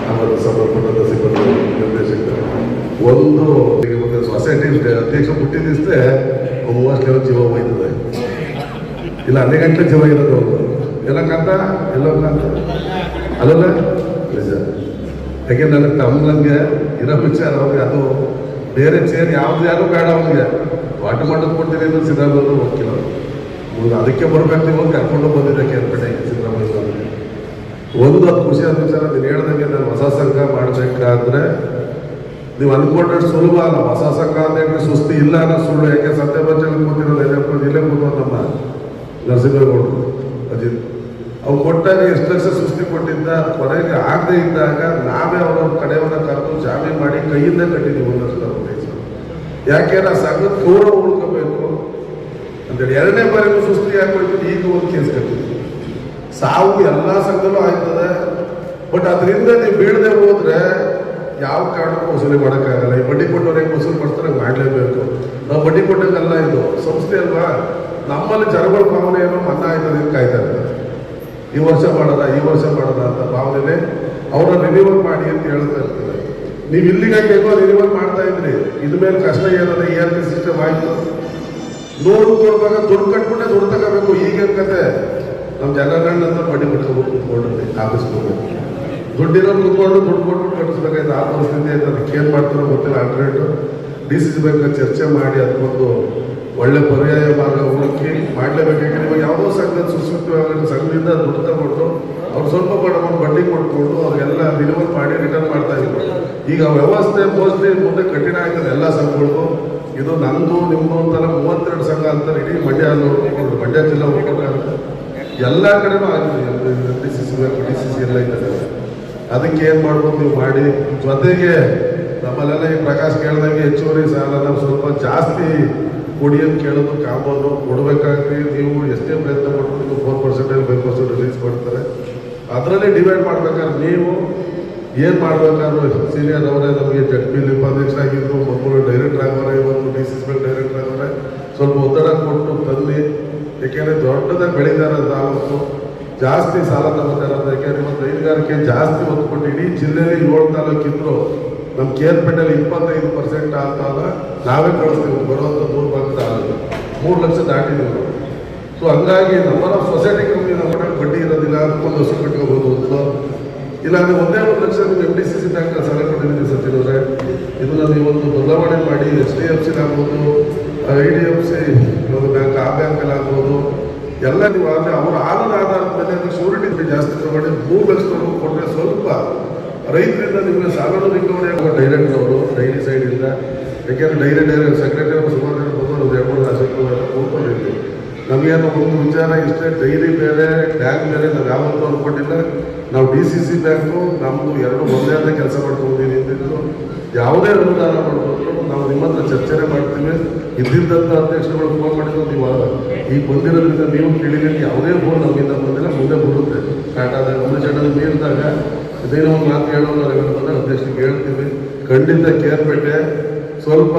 ಆಮೇಲೆ ಸಂಬಂಧಪಟ್ಟ ಸಿಬ್ಬಂದಿ ನಿರ್ದೇಶಕರು ಒಂದು ಸೊಸೈಟಿ ಅಧ್ಯಕ್ಷ ಹುಟ್ಟಿದಿస్తే 30 ಜೀವ ಹೋಯ್ತದೆ. ಇಲ್ಲ 12 ಗಂಟೆ ಜೀವ ಇರೋದು ಅವರು ಎಲ್ಲಕ್ಕಂತ ಎಲ್ಲಕ್ಕ ಅಲ್ಲಲ್ಲ ನಿಜ. ಯಾಕೆ ನನ್ನ ತಮ್ಮನಿಗೆ ಇರೋ ವಿಚಾರ ಅವ್ರಿಗೆ ಅದು ಬೇರೆ ಚೇರ್ ಯಾವ್ದು ಯಾರು ಬೇಡ ಅವ್ನಿಗೆ ವಾಟರ್ ಮಾಡೋದು ಕೊಡ್ತೀನಿ ಅಂದ್ರೆ ಸಿದ್ದರಾಮಯ್ಯ ಹೋಗ್ತಿಲ್ಲ ಅದಕ್ಕೆ ಬರ್ಬೇಕು ನೀವು ಕರ್ಕೊಂಡು ಬಂದಿದ್ದೆ ಕೇಳ್ಪಟ್ಟೆ ಸಿದ್ದರಾಮಯ್ಯ ಅವ್ರಿಗೆ. ಒಂದು ಅದು ಖುಷಿಯಾದ ವಿಚಾರ ನೀನು ಹೇಳ್ದಂಗೆ ನಾನು ಹೊಸ ಸಂಘ ಮಾಡಬೇಕಾದ್ರೆ ನೀವು ಅಂದ್ಕೊಂಡ್ರೆ ಸುಲಭ ಅಲ್ಲ. ಹೊಸ ಸಂಘ ಅಂತ ಹೇಳಿ ಸುಸ್ತಿ ಇಲ್ಲ ಅನ್ನೋ ಸುಳ್ಳು. ಯಾಕೆ ಸತ್ಯಪಂಚಲ್ಲಿ ಕೂತಿರೋದು ಇಲ್ಲೇ ಕೂತು ನಮ್ಮ ನರಸಿಂಹೇಗೌಡರು ಅಜಿತ್ ಅವ್ರು ಕೊಟ್ಟಾಗ ಎಷ್ಟು ಲಕ್ಷ ಸುಸ್ತಿ ಕೊಟ್ಟಿದ್ದ, ಕೊನೆಗೆ ಆಗದೆ ಇದ್ದಾಗ ನಾವೇ ಅವರ ಕಡೆಯವನ್ನ ಕರೆದು ಜಾಮೀನು ಮಾಡಿ ಕೈಯಿಂದ ಕಟ್ಟಿದ್ದೀವಿ 1 ಲಕ್ಷ ರೂಪಾಯಿ. ಯಾಕೆಂದ್ರೆ ಆ ಸಂಘದ ಗೌರವ ಉಳ್ಕೋಬೇಕು ಅಂತೇಳಿ 2ನೇ ಬಾರಿಗೂ ಸುಸ್ತಿ ಹಾಕೊಳ್ತೀವಿ. ಈಗ ಒಂದು ಕೇಸ್ ಕಟ್ಟಿದ್ವಿ. ಸಾವು ಎಲ್ಲ ಸಂಘದಲ್ಲೂ ಆಗ್ತದೆ. ಬಟ್ ಅದರಿಂದ ನೀವು ಬೀಳದೆ ಹೋದ್ರೆ ಯಾವ ಕಾರಣಕ್ಕೂ ವಸೂಲಿ ಮಾಡೋಕ್ಕಾಗಲ್ಲ. ಈ ಬಡ್ಡಿ ಕೊಟ್ಟವ್ರು ಹೆಂಗೆ ವಸೂಲಿ ಮಾಡ್ತಾರೆ ಮಾಡಲೇಬೇಕು. ನಾವು ಬಡ್ಡಿ ಕೊಟ್ಟಂಗಲ್ಲ, ಇದು ಸಂಸ್ಥೆ ಅಲ್ವಾ. ನಮ್ಮಲ್ಲಿ ಜನಗಳ ಭಾವನೆ ಏನೋ ಮನ್ನಾ ಆಯ್ತದೆ ಕಾಯ್ತಾ ಇರ್ತಾರೆ. ಈ ವರ್ಷ ಮಾಡೋದ ಅಂತ ಭಾವನೆ ಅವರ ರಿನಿವಲ್ ಮಾಡಿ ಅಂತ ಹೇಳ್ತಾ ಇರ್ತಾರೆ. ನೀವು ಇಲ್ಲಿಗೆ ಹೇಗೋ ರಿನಿವಲ್ ಮಾಡ್ತಾ ಇದ್ರಿ, ಇನ್ಮೇಲೆ ಕಷ್ಟ ಏನದ ERP ಸಿಸ್ಟಮ್ ಆಯ್ತು. 100 ಕೊಡುವಾಗ ದುಡ್ಡು ಕಟ್ಬಿಟ್ಟೆ ದುಡ್ಡು ತಗೋಬೇಕು. ಈಗೇನು ಕತೆ ನಮ್ಮ ಜನಗಳನ್ನ ಬಡ್ಡಿ ಬಿಟ್ಕೊಂಡು ಕೂತ್ಕೊಂಡ್ರಿ ಆಫೀಸ್ಗೆ ಹೋಗ್ಬೇಕು. ದುಡ್ಡಿರೋರು ಕೂತ್ಕೊಂಡು ದುಡ್ಡು ಕೊಟ್ಬಿಟ್ಟು ಕಟ್ಟಿಸ್ಬೇಕಾಯ್ತು. ಆ ಪರಿಸ್ಥಿತಿ ಆಯ್ತು. ಅದಕ್ಕೆ ಏನು ಮಾಡ್ತಾರೋ ಗೊತ್ತಿಲ್ಲ. ಆಲ್ಟರ್ನೇಟಿವ್ DCC ಬ್ಯಾಂಕ್ನ ಚರ್ಚೆ ಮಾಡಿ ಅದಕ್ಕೊಂದು ಒಳ್ಳೆ ಪರ್ಯಾಯ ಮಾರ್ಗ ಹುಡುಕಿ ಮಾಡಲೇಬೇಕಾಗಿ. ಇವಾಗ ಯಾವುದೋ ಸಂಘದ ಸುಸೂತ್ರವಾಗಿ ಸಂಘದಿಂದ ದುಡ್ಡು ತಗೊಂಡು ಅವ್ರು ಸ್ವಲ್ಪ ಬಡವರು ಬಡ್ಡಿ ಕೊಟ್ಕೊಂಡು ಅವ್ರಿಗೆಲ್ಲ ರಿನಿವಲ್ ಮಾಡಿ ರಿಟರ್ನ್ ಮಾಡ್ತಾ ಇದ್ರು. ಈಗ ವ್ಯವಸ್ಥೆ ಮೋಸ್ಟ್ಲಿ ಮುಂದೆ ಕಠಿಣ ಆಗ್ತದೆ ಎಲ್ಲ ಸಂಘಗಳಿಗೂ. ಇದು ನಂದು ನಿಮ್ಮದು ಅಂತೆಲ್ಲ 32 ಸಂಘ ಅಂತಾರೆ ಇಡೀ ಮಂಡ್ಯ ಜಿಲ್ಲಾ ಹೋಗ್ಬೇಕಾಗುತ್ತೆ. ಎಲ್ಲ ಕಡೆನೂ ಆಗಿದೆ. DCC ಬ್ಯಾಂಕ್ DCC ಎಲ್ಲ ಇದ್ದಾರೆ. ಅದಕ್ಕೆ ಏನು ಮಾಡ್ಬೋದು ನೀವು ಮಾಡಿ. ಜೊತೆಗೆ ನಮ್ಮಲ್ಲೆಲ್ಲ ಈ ಪ್ರಕಾಶ್ ಕೇಳ್ದಂಗೆ ಹೆಚ್ಚುವರಿ ಸಾಲ ನಾವು ಸ್ವಲ್ಪ ಜಾಸ್ತಿ ಕೊಡಿ ಅಂತ ಕೇಳೋದು ಕಾಮನ್ನು ಕೊಡಬೇಕಾಗ್ತದೆ. ನೀವು ಎಷ್ಟೇ ಪ್ರಯತ್ನ ಪಟ್ಟು ನೀವು 4% 5% ರಿಲೀಸ್ ಮಾಡ್ತಾರೆ. ಅದರಲ್ಲಿ ಡಿವೈಡ್ ಮಾಡ್ಬೇಕಾದ್ರೆ ನೀವು ಏನು ಮಾಡ್ಬೇಕಾದ್ರು ಸೀನಿಯರ್ ಅವರೇ ನಮಗೆ ಜಡ್ಪಿಲಿ ಉಪಾಧ್ಯಕ್ಷ ಆಗಿದ್ರು, ಮೊದಲು ಡೈರೆಕ್ಟರ್ ಆಗೋರೆ, ಇವತ್ತು DCC ಬ್ಯಾಂಕ್ ಡೈರೆಕ್ಟರ್ ಆಗೋರೆ. ಸ್ವಲ್ಪ ಒತ್ತಡ ಕೊಟ್ಟು ತಂದು, ಏಕೆಂದರೆ ದೊಡ್ಡದಾಗಿ ಬೆಳೀತಾರೆ ತಾಲೂಕು, ಜಾಸ್ತಿ ಸಾಲ ತಗೋತಾರೆ ಅಂತ. ಯಾಕೆಂದರೆ ಇವತ್ತು ಹೈನುಗಾರಿಕೆ ಜಾಸ್ತಿ ಒತ್ತು ಕೊಟ್ಟು ಇಡೀ ಜಿಲ್ಲೆಯಲ್ಲಿ 7 ತಾಲೂಕಿದ್ರು ನಮ್ಮ ಕೇರ್ಪೇಟೆಯಲ್ಲಿ 25% ಆಗ್ತಾಗ ನಾವೇ ಕಳಿಸ್ತೀವಿ. ಬರುವಂಥ 100 ಭಾಗದ 3 ಲಕ್ಷ ದಾಟಿದ್ದೀವಿ. ಸೊ ಹಂಗಾಗಿ ನಮ್ಮ ಸೊಸೈಟಿ ಕಂಪ್ನಿ ನಮ್ಮ ಬಡ್ಡಿ ಇರೋದಿಲ್ಲ, ಅದಕ್ಕೊಂದು ಹಸು ಕಟ್ಕೋಬೋದು ಒಂದು. ಇಲ್ಲಾಂದರೆ 1 ಲಕ್ಷ ನೀವು MDCC ಬ್ಯಾಂಕ್ ಸಾಲ ಕೊಟ್ಟಿದ್ದೀವಿ ಸಚಿವರೇ. ಇದನ್ನು ನೀವೊಂದು ಬದಲಾವಣೆ ಮಾಡಿ HDFC ಆಗ್ಬೋದು, IDFC ಬ್ಯಾಂಕ್, ಆ ಬ್ಯಾಂಕಲ್ಲಿ ಆಗ್ಬೋದು. ಎಲ್ಲ ನೀವು ಆದರೆ ಅವ್ರ ಆಧಾರದ ಮೇಲೆ ಅದು ಶೂರಿಟಿ ಜಾಸ್ತಿ ತಗೊಂಡು 3 ಲಕ್ಷದವರೆಗೂ ಕೊಟ್ಟರೆ ಸ್ವಲ್ಪ ರೈತರಿಂದ ನಿಮಗೆ ಸಾಲನು ರಿಕವರಿ ಆಗೋ. ಡೈರೆಕ್ಟ್ ಅವರು ಡೈರಿ ಸೈಡಿಂದ, ಯಾಕೆಂದರೆ ಡೈರೆಕ್ಟ್ ಸೆಕ್ರೆಟರಿ ಅವರು ಸುಮಾರು ಬಂದು 2-3 ಲಕ್ಷ ಕೂತ್ಕೊಂಡಿದ್ವಿ. ನಮಗೇನು ಒಂದು ವಿಚಾರ ಇಷ್ಟೇ, ಡೈರಿ ಬೇರೆ ಬ್ಯಾಂಕ್ ಬೇರೆ ನಾವು ಯಾವತ್ತೂ ಅಂದ್ಕೊಂಡಿಲ್ಲ. ನಾವು DCC ಬ್ಯಾಂಕು ನಮ್ಮದು 2 ಒಂದೇ ಅಂತ ಕೆಲಸ ಮಾಡ್ಕೊಂಡಿದ್ದೀವಿ ಅಂತಿದ್ದು. ಯಾವುದೇ ಅನುದಾನ ಮಾಡ್ಬೋದು ನಾವು ನಿಮ್ಮ ಹತ್ರ ಚರ್ಚೆ ಮಾಡ್ತೀವಿ. ಇದ್ದಿದ್ದಂಥ ಅಧ್ಯಕ್ಷರುಗಳು ಫೋನ್ ಮಾಡಿದ್ರು, ನೀವು ಈಗ ಬಂದಿರೋದ್ರಿಂದ ನೀವು ಕೇಳಿದ್ರೆ ಯಾವುದೇ ಫೋನ್ ನಮ್ಮಿಂದ ಬಂದಿಲ್ಲ, ಮುಂದೆ ಬರುತ್ತೆ. ಕಾಟಾದಾಗ ಗಮನಿಸಿದಾಗ ಮೀರಿದಾಗ ಇದೇನೋ ಒಂದು ಮಾತು ಹೇಳೋದು ಅಧ್ಯಕ್ಷರಿಗೆ ಹೇಳ್ತೀವಿ. ಖಂಡಿತ ಕೇರ್ಪೇಟೆ ಸ್ವಲ್ಪ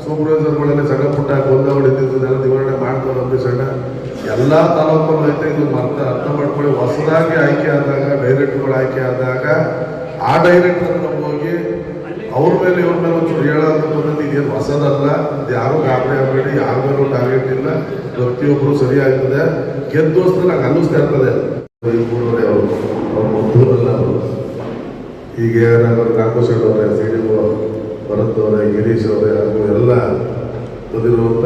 ಸೂಪರ್ವೈಸರ್ಗಳಲ್ಲಿ ಸಣ್ಣ ಪುಟ್ಟ ಗೊಂದಗಳು ಇದ್ದಿದ್ದನ್ನೆಲ್ಲ ನಿವಾರಣೆ ಮಾಡ್ತಾರೆ. ಅಧ್ಯಕ್ಷಣ್ಣ ಎಲ್ಲ ತಾಲೂಕಲ್ಲೂ ಐತೆ. ಇದು ಅರ್ಥ ಮಾಡ್ಕೊಳ್ಳಿ. ಹೊಸದಾಗಿ ಆಯ್ಕೆ ಆದಾಗ, ಡೈರೆಕ್ಟರ್ಗಳು ಆಯ್ಕೆ ಆದಾಗ ಆ ಡೈರೆಕ್ಟರ್ನ ಹೋಗಿ ಅವ್ರ ಮೇಲೆ ಇವ್ರ ಮೇಲೆ ಒಂಚೂರು ಹೇಳೋದು ಇದೇನು ಹೊಸದಲ್ಲ. ಅದು ಯಾರೂ ಗಾಬರಿ ಆಗಬೇಡಿ, ಯಾರ ಮೇಲೂ ಟಾರ್ಗೆಟ್ ಇಲ್ಲ. ಪ್ರತಿಯೊಬ್ಬರು ಸರಿ ಆಗ್ತದೆ. ಗೆದ್ದೋಸ್ತಾರೆ ನಂಗೆ ಅನ್ನಿಸ್ತಾ ಇರ್ತದೆ. ಅವ್ರ ಮದ್ದೂರಲ್ಲ ಅವರು. ಈಗ ಕಾಂಗ್ರೆಸ್ ಅವರೇ, CDO ಭರತ್ ಅವರೇ, ಗಿರೀಶ್ ಅವರೇ, ಹಾಗೂ ಎಲ್ಲ ಬಂದಿರುವಂಥ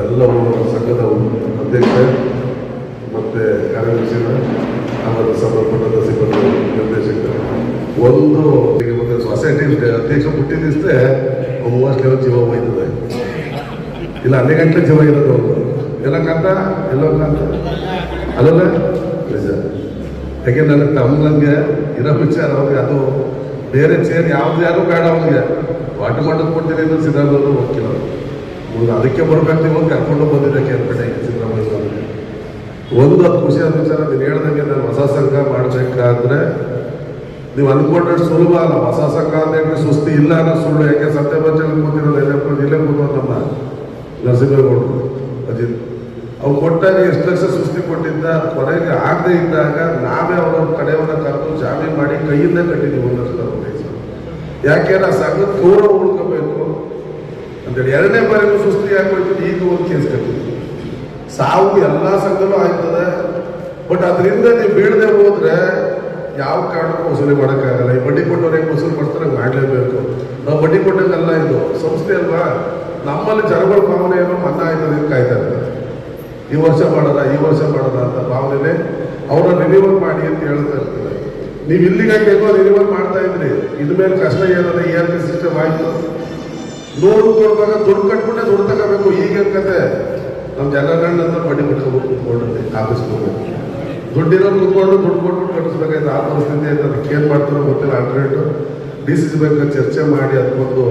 ಎಲ್ಲ ಸಂಘದ ಅಧ್ಯಕ್ಷ ಮತ್ತು ಕಾರ್ಯದರ್ಶಿಗಳು ಮತ್ತು ಸಂಬಂಧಪಟ್ಟಂಥ ಸಿಬ್ಬಂದಿ ನಿರ್ದೇಶಕರು ಒಂದು ಸೊಸೈಟಿ ಅಧ್ಯಕ್ಷ ಹುಟ್ಟಿದಿస్తే ಮೋಸ್ಟ್ಲಿ ಅವ್ರು ಜೀವ ಹೋಯ್ತದೆ. ಇಲ್ಲ 12 ಗಂಟೆ ಜೀವ ಇರೋದು ಅವರು ಎಲ್ಲಕ್ಕಂತ ಅಲ್ಲಲ್ಲ ನಿಜ. ಯಾಕೆ ನನ್ನ ತಮ್ಮನಿಗೆ ಇರೋ ವಿಚಾರ ಅವ್ರಿಗೆ ಅದು ಬೇರೆ ಚೇರ್ ಯಾವ್ದು ಯಾರು ಬೇಡ ಅವ್ರಿಗೆ ವಾಟರ್ ಮಾಡೋದು ಕೊಡ್ತೀನಿ ಅಂದ್ರೆ ಸಿದ್ದರಾಮಯ್ಯ ಹೋಗ್ತಿಲ್ಲ. ಅದಕ್ಕೆ ಬರ್ಬೇಕು ನೀವು ಕರ್ಕೊಂಡು ಬಂದಿದ್ದೆ ಕೇಳ್ಪಟ್ಟೆ ಸಿದ್ದರಾಮಯ್ಯ ಅವ್ರಿಗೆ. ಒಂದು ಅದು ಖುಷಿಯಾದ ವಿಚಾರ ನೀನು ಹೇಳ್ದಂಗೆ ನಾನು ಹೊಸ ಸಂಘ ಮಾಡಬೇಕಾದ್ರೆ ನೀವು ಅಂದ್ಕೊಂಡ್ರೆ ಸುಲಭ ಅಲ್ಲ. ಹೊಸ ಸಂಘ ಅಂತ ಹೇಳಿ ಸುಸ್ತಿ ಇಲ್ಲ ಅನ್ನೋ ಸುಳ್ಳು. ಯಾಕೆ ಸತ್ಯಪಂಚಲ್ಲಿ ಕೂತಿರೋದು ಇಲ್ಲೇ ಕೂತು ನಮ್ಮ ನರಸಿಂಹೇಗೌಡರು ಅಜಿತ್ ಅವ್ರು ಕೊಟ್ಟಾಗ ಎಷ್ಟು ಲಕ್ಷ ಸುಸ್ತಿ ಕೊಟ್ಟಿದ್ದ, ಕೊನೆಗೆ ಆಗದೆ ಇದ್ದಾಗ ನಾವೇ ಅವರ ಕಡೆಯವನ್ನ ಕರೆದು ಜಾಮೀನು ಮಾಡಿ ಕೈಯಿಂದ ಕಟ್ಟಿದ್ದೀವಿ 1 ಲಕ್ಷ ರೂಪಾಯಿ. ಯಾಕೆಂದ್ರೆ ಆ ಸಂಘದ ಗೌರವ ಉಳ್ಕೋಬೇಕು ಅಂತೇಳಿ 2ನೇ ಬಾರಿಗೂ ಸುಸ್ತಿ ಹಾಕೊಳ್ತೀವಿ. ಈಗ ಒಂದು ಕೇಸ್ ಕಟ್ಟಿದ್ವಿ. ಸಾವು ಎಲ್ಲ ಸಂಘದಲ್ಲೂ ಆಗ್ತದೆ. ಬಟ್ ಅದರಿಂದ ನೀವು ಬೀಳದೆ ಹೋದ್ರೆ ಯಾವ ಕಾರಣಕ್ಕೂ ವಸೂಲಿ ಮಾಡೋಕ್ಕಾಗಲ್ಲ. ಈ ಬಡ್ಡಿ ಕೊಟ್ಟವ್ರು ಹೆಂಗೆ ವಸೂಲಿ ಮಾಡ್ತಾರೆ ಮಾಡಲೇಬೇಕು. ನಾವು ಬಡ್ಡಿ ಕೊಟ್ಟಂಗೆಲ್ಲ ಇದು ಸಂಸ್ಥೆ ಅಲ್ವಾ. ನಮ್ಮಲ್ಲಿ ಜನಗಳ ಭಾವನೆ ಏನೋ ಮನ್ನಾ ಆಯ್ತದೆ ಕಾಯ್ತಾ ಇರ್ತಾರೆ. ಈ ವರ್ಷ ಮಾಡೋದ ಅಂತ ಭಾವನೆ ಅವ್ರನ್ನ ರಿನಿವಲ್ ಮಾಡಿ ಅಂತ ಹೇಳ್ತಾ ಇರ್ತಾರೆ. ನೀವು ಇಲ್ಲಿಗೆ ಹೇಗೋ ರಿನಿವಲ್ ಮಾಡ್ತಾ ಇದ್ರಿ, ಇನ್ಮೇಲೆ ಕಷ್ಟ ಏನದ ERP ಸಿಸ್ಟಮ್ ಆಯಿತು. 100 ಕೊಡುವಾಗ ದುಡ್ಡು ಕಟ್ಬಿಟ್ಟೆ ದುಡ್ಡು ತಗೋಬೇಕು. ಈಗೇನು ಕತೆ, ನಮ್ಮ ಜನಗಳನ್ನ ಬಡ್ಡಿ ಬಿಟ್ಕೊಂಡು ಕೂತ್ಕೊಂಡ್ರಿ ಆಫೀಸ್ಗೆ ಹೋಗ್ಬೇಕು. ದುಡ್ಡಿರೋರು ಕೂತ್ಕೊಂಡು ದುಡ್ಡು ಕೊಟ್ಬಿಟ್ಟು ಕಟ್ಟಿಸ್ಬೇಕಾಯ್ತು. ಆ ಪರಿಸ್ಥಿತಿ ಆಯ್ತು. ಅದಕ್ಕೆ ಏನು ಮಾಡ್ತಾರೋ ಗೊತ್ತಿಲ್ಲ. ಆಲ್ಟರ್ನೇಟಿವ್ DCC ಬ್ಯಾಂಕ್ ಚರ್ಚೆ ಮಾಡಿ ಅದಕ್ಕೊಂದು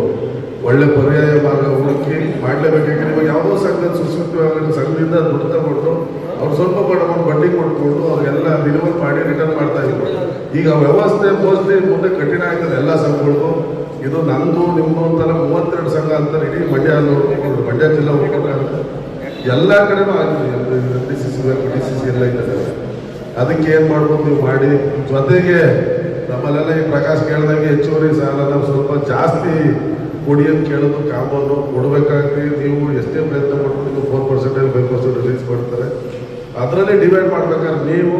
ಒಳ್ಳೆ ಪರ್ಯಾಯ ಮಾರ್ಗ ಹುಡುಕಿ ಮಾಡಲೇಬೇಕಾದ್ರೆ ಇವಾಗ ಯಾವುದೋ ಸಂಘದ ಸುಸ್ಕೃತವಾಗಿ ಸಂಘದಿಂದ ದುಡ್ಡು ತಗೊಂಡು ಅವ್ರು ಸ್ವಲ್ಪ ಬಡಕೊಂಡು ಬಡ್ಡಿ ಕೊಟ್ಕೊಂಡು ಅವ್ರಿಗೆಲ್ಲ ರಿನಿವಲ್ ಮಾಡಿ ರಿಟರ್ನ್ ಮಾಡ್ತಾ ಇದ್ರು. ಈಗ ವ್ಯವಸ್ಥೆ ಮೋಸ್ಟ್ಲಿ ಮುಂದೆ ಕಠಿಣ ಆಗ್ತದೆ ಎಲ್ಲ ಸಂಘಗಳಿಗೂ. ಇದು ನಂದು ನಿಮ್ಮದು ಅಂತೆಲ್ಲ 32 ಸಂಘ ಅಂತಾರೆ ಇಡೀ ಮಂಡ್ಯ ಜಿಲ್ಲಾ ಹೋಗ್ಬೇಕಾದ್ರೆ ಎಲ್ಲ ಕಡೆನೂ ಆಗ್ತದೆ. DCC ಬ್ಯಾಂಕ್ DCC ಎಲ್ಲ ಇದ್ದಾರೆ. ಅದಕ್ಕೆ ಏನು ಮಾಡ್ಬೋದು ನೀವು ಮಾಡಿ. ಜೊತೆಗೆ ನಮ್ಮಲ್ಲೆಲ್ಲ ಈ ಪ್ರಕಾಶ್ ಕೇಳಿದಂಗೆ ಹೆಚ್ಚುವರಿ ಸಾಲ ನಾವು ಸ್ವಲ್ಪ ಜಾಸ್ತಿ ಕೊಡಿ ಅಂತ ಕೇಳೋದು ಕಾಮನ್ನು ಕೊಡಬೇಕಾಗ್ತದೆ. ನೀವು ಎಷ್ಟೇ ಪ್ರಯತ್ನ ಪಟ್ಟು ನೀವು 4% 5% ರಿಲೀಸ್ ಮಾಡ್ತಾರೆ. ಅದರಲ್ಲೇ ಡಿವೈಡ್ ಮಾಡ್ಬೇಕಾದ್ರೆ ನೀವು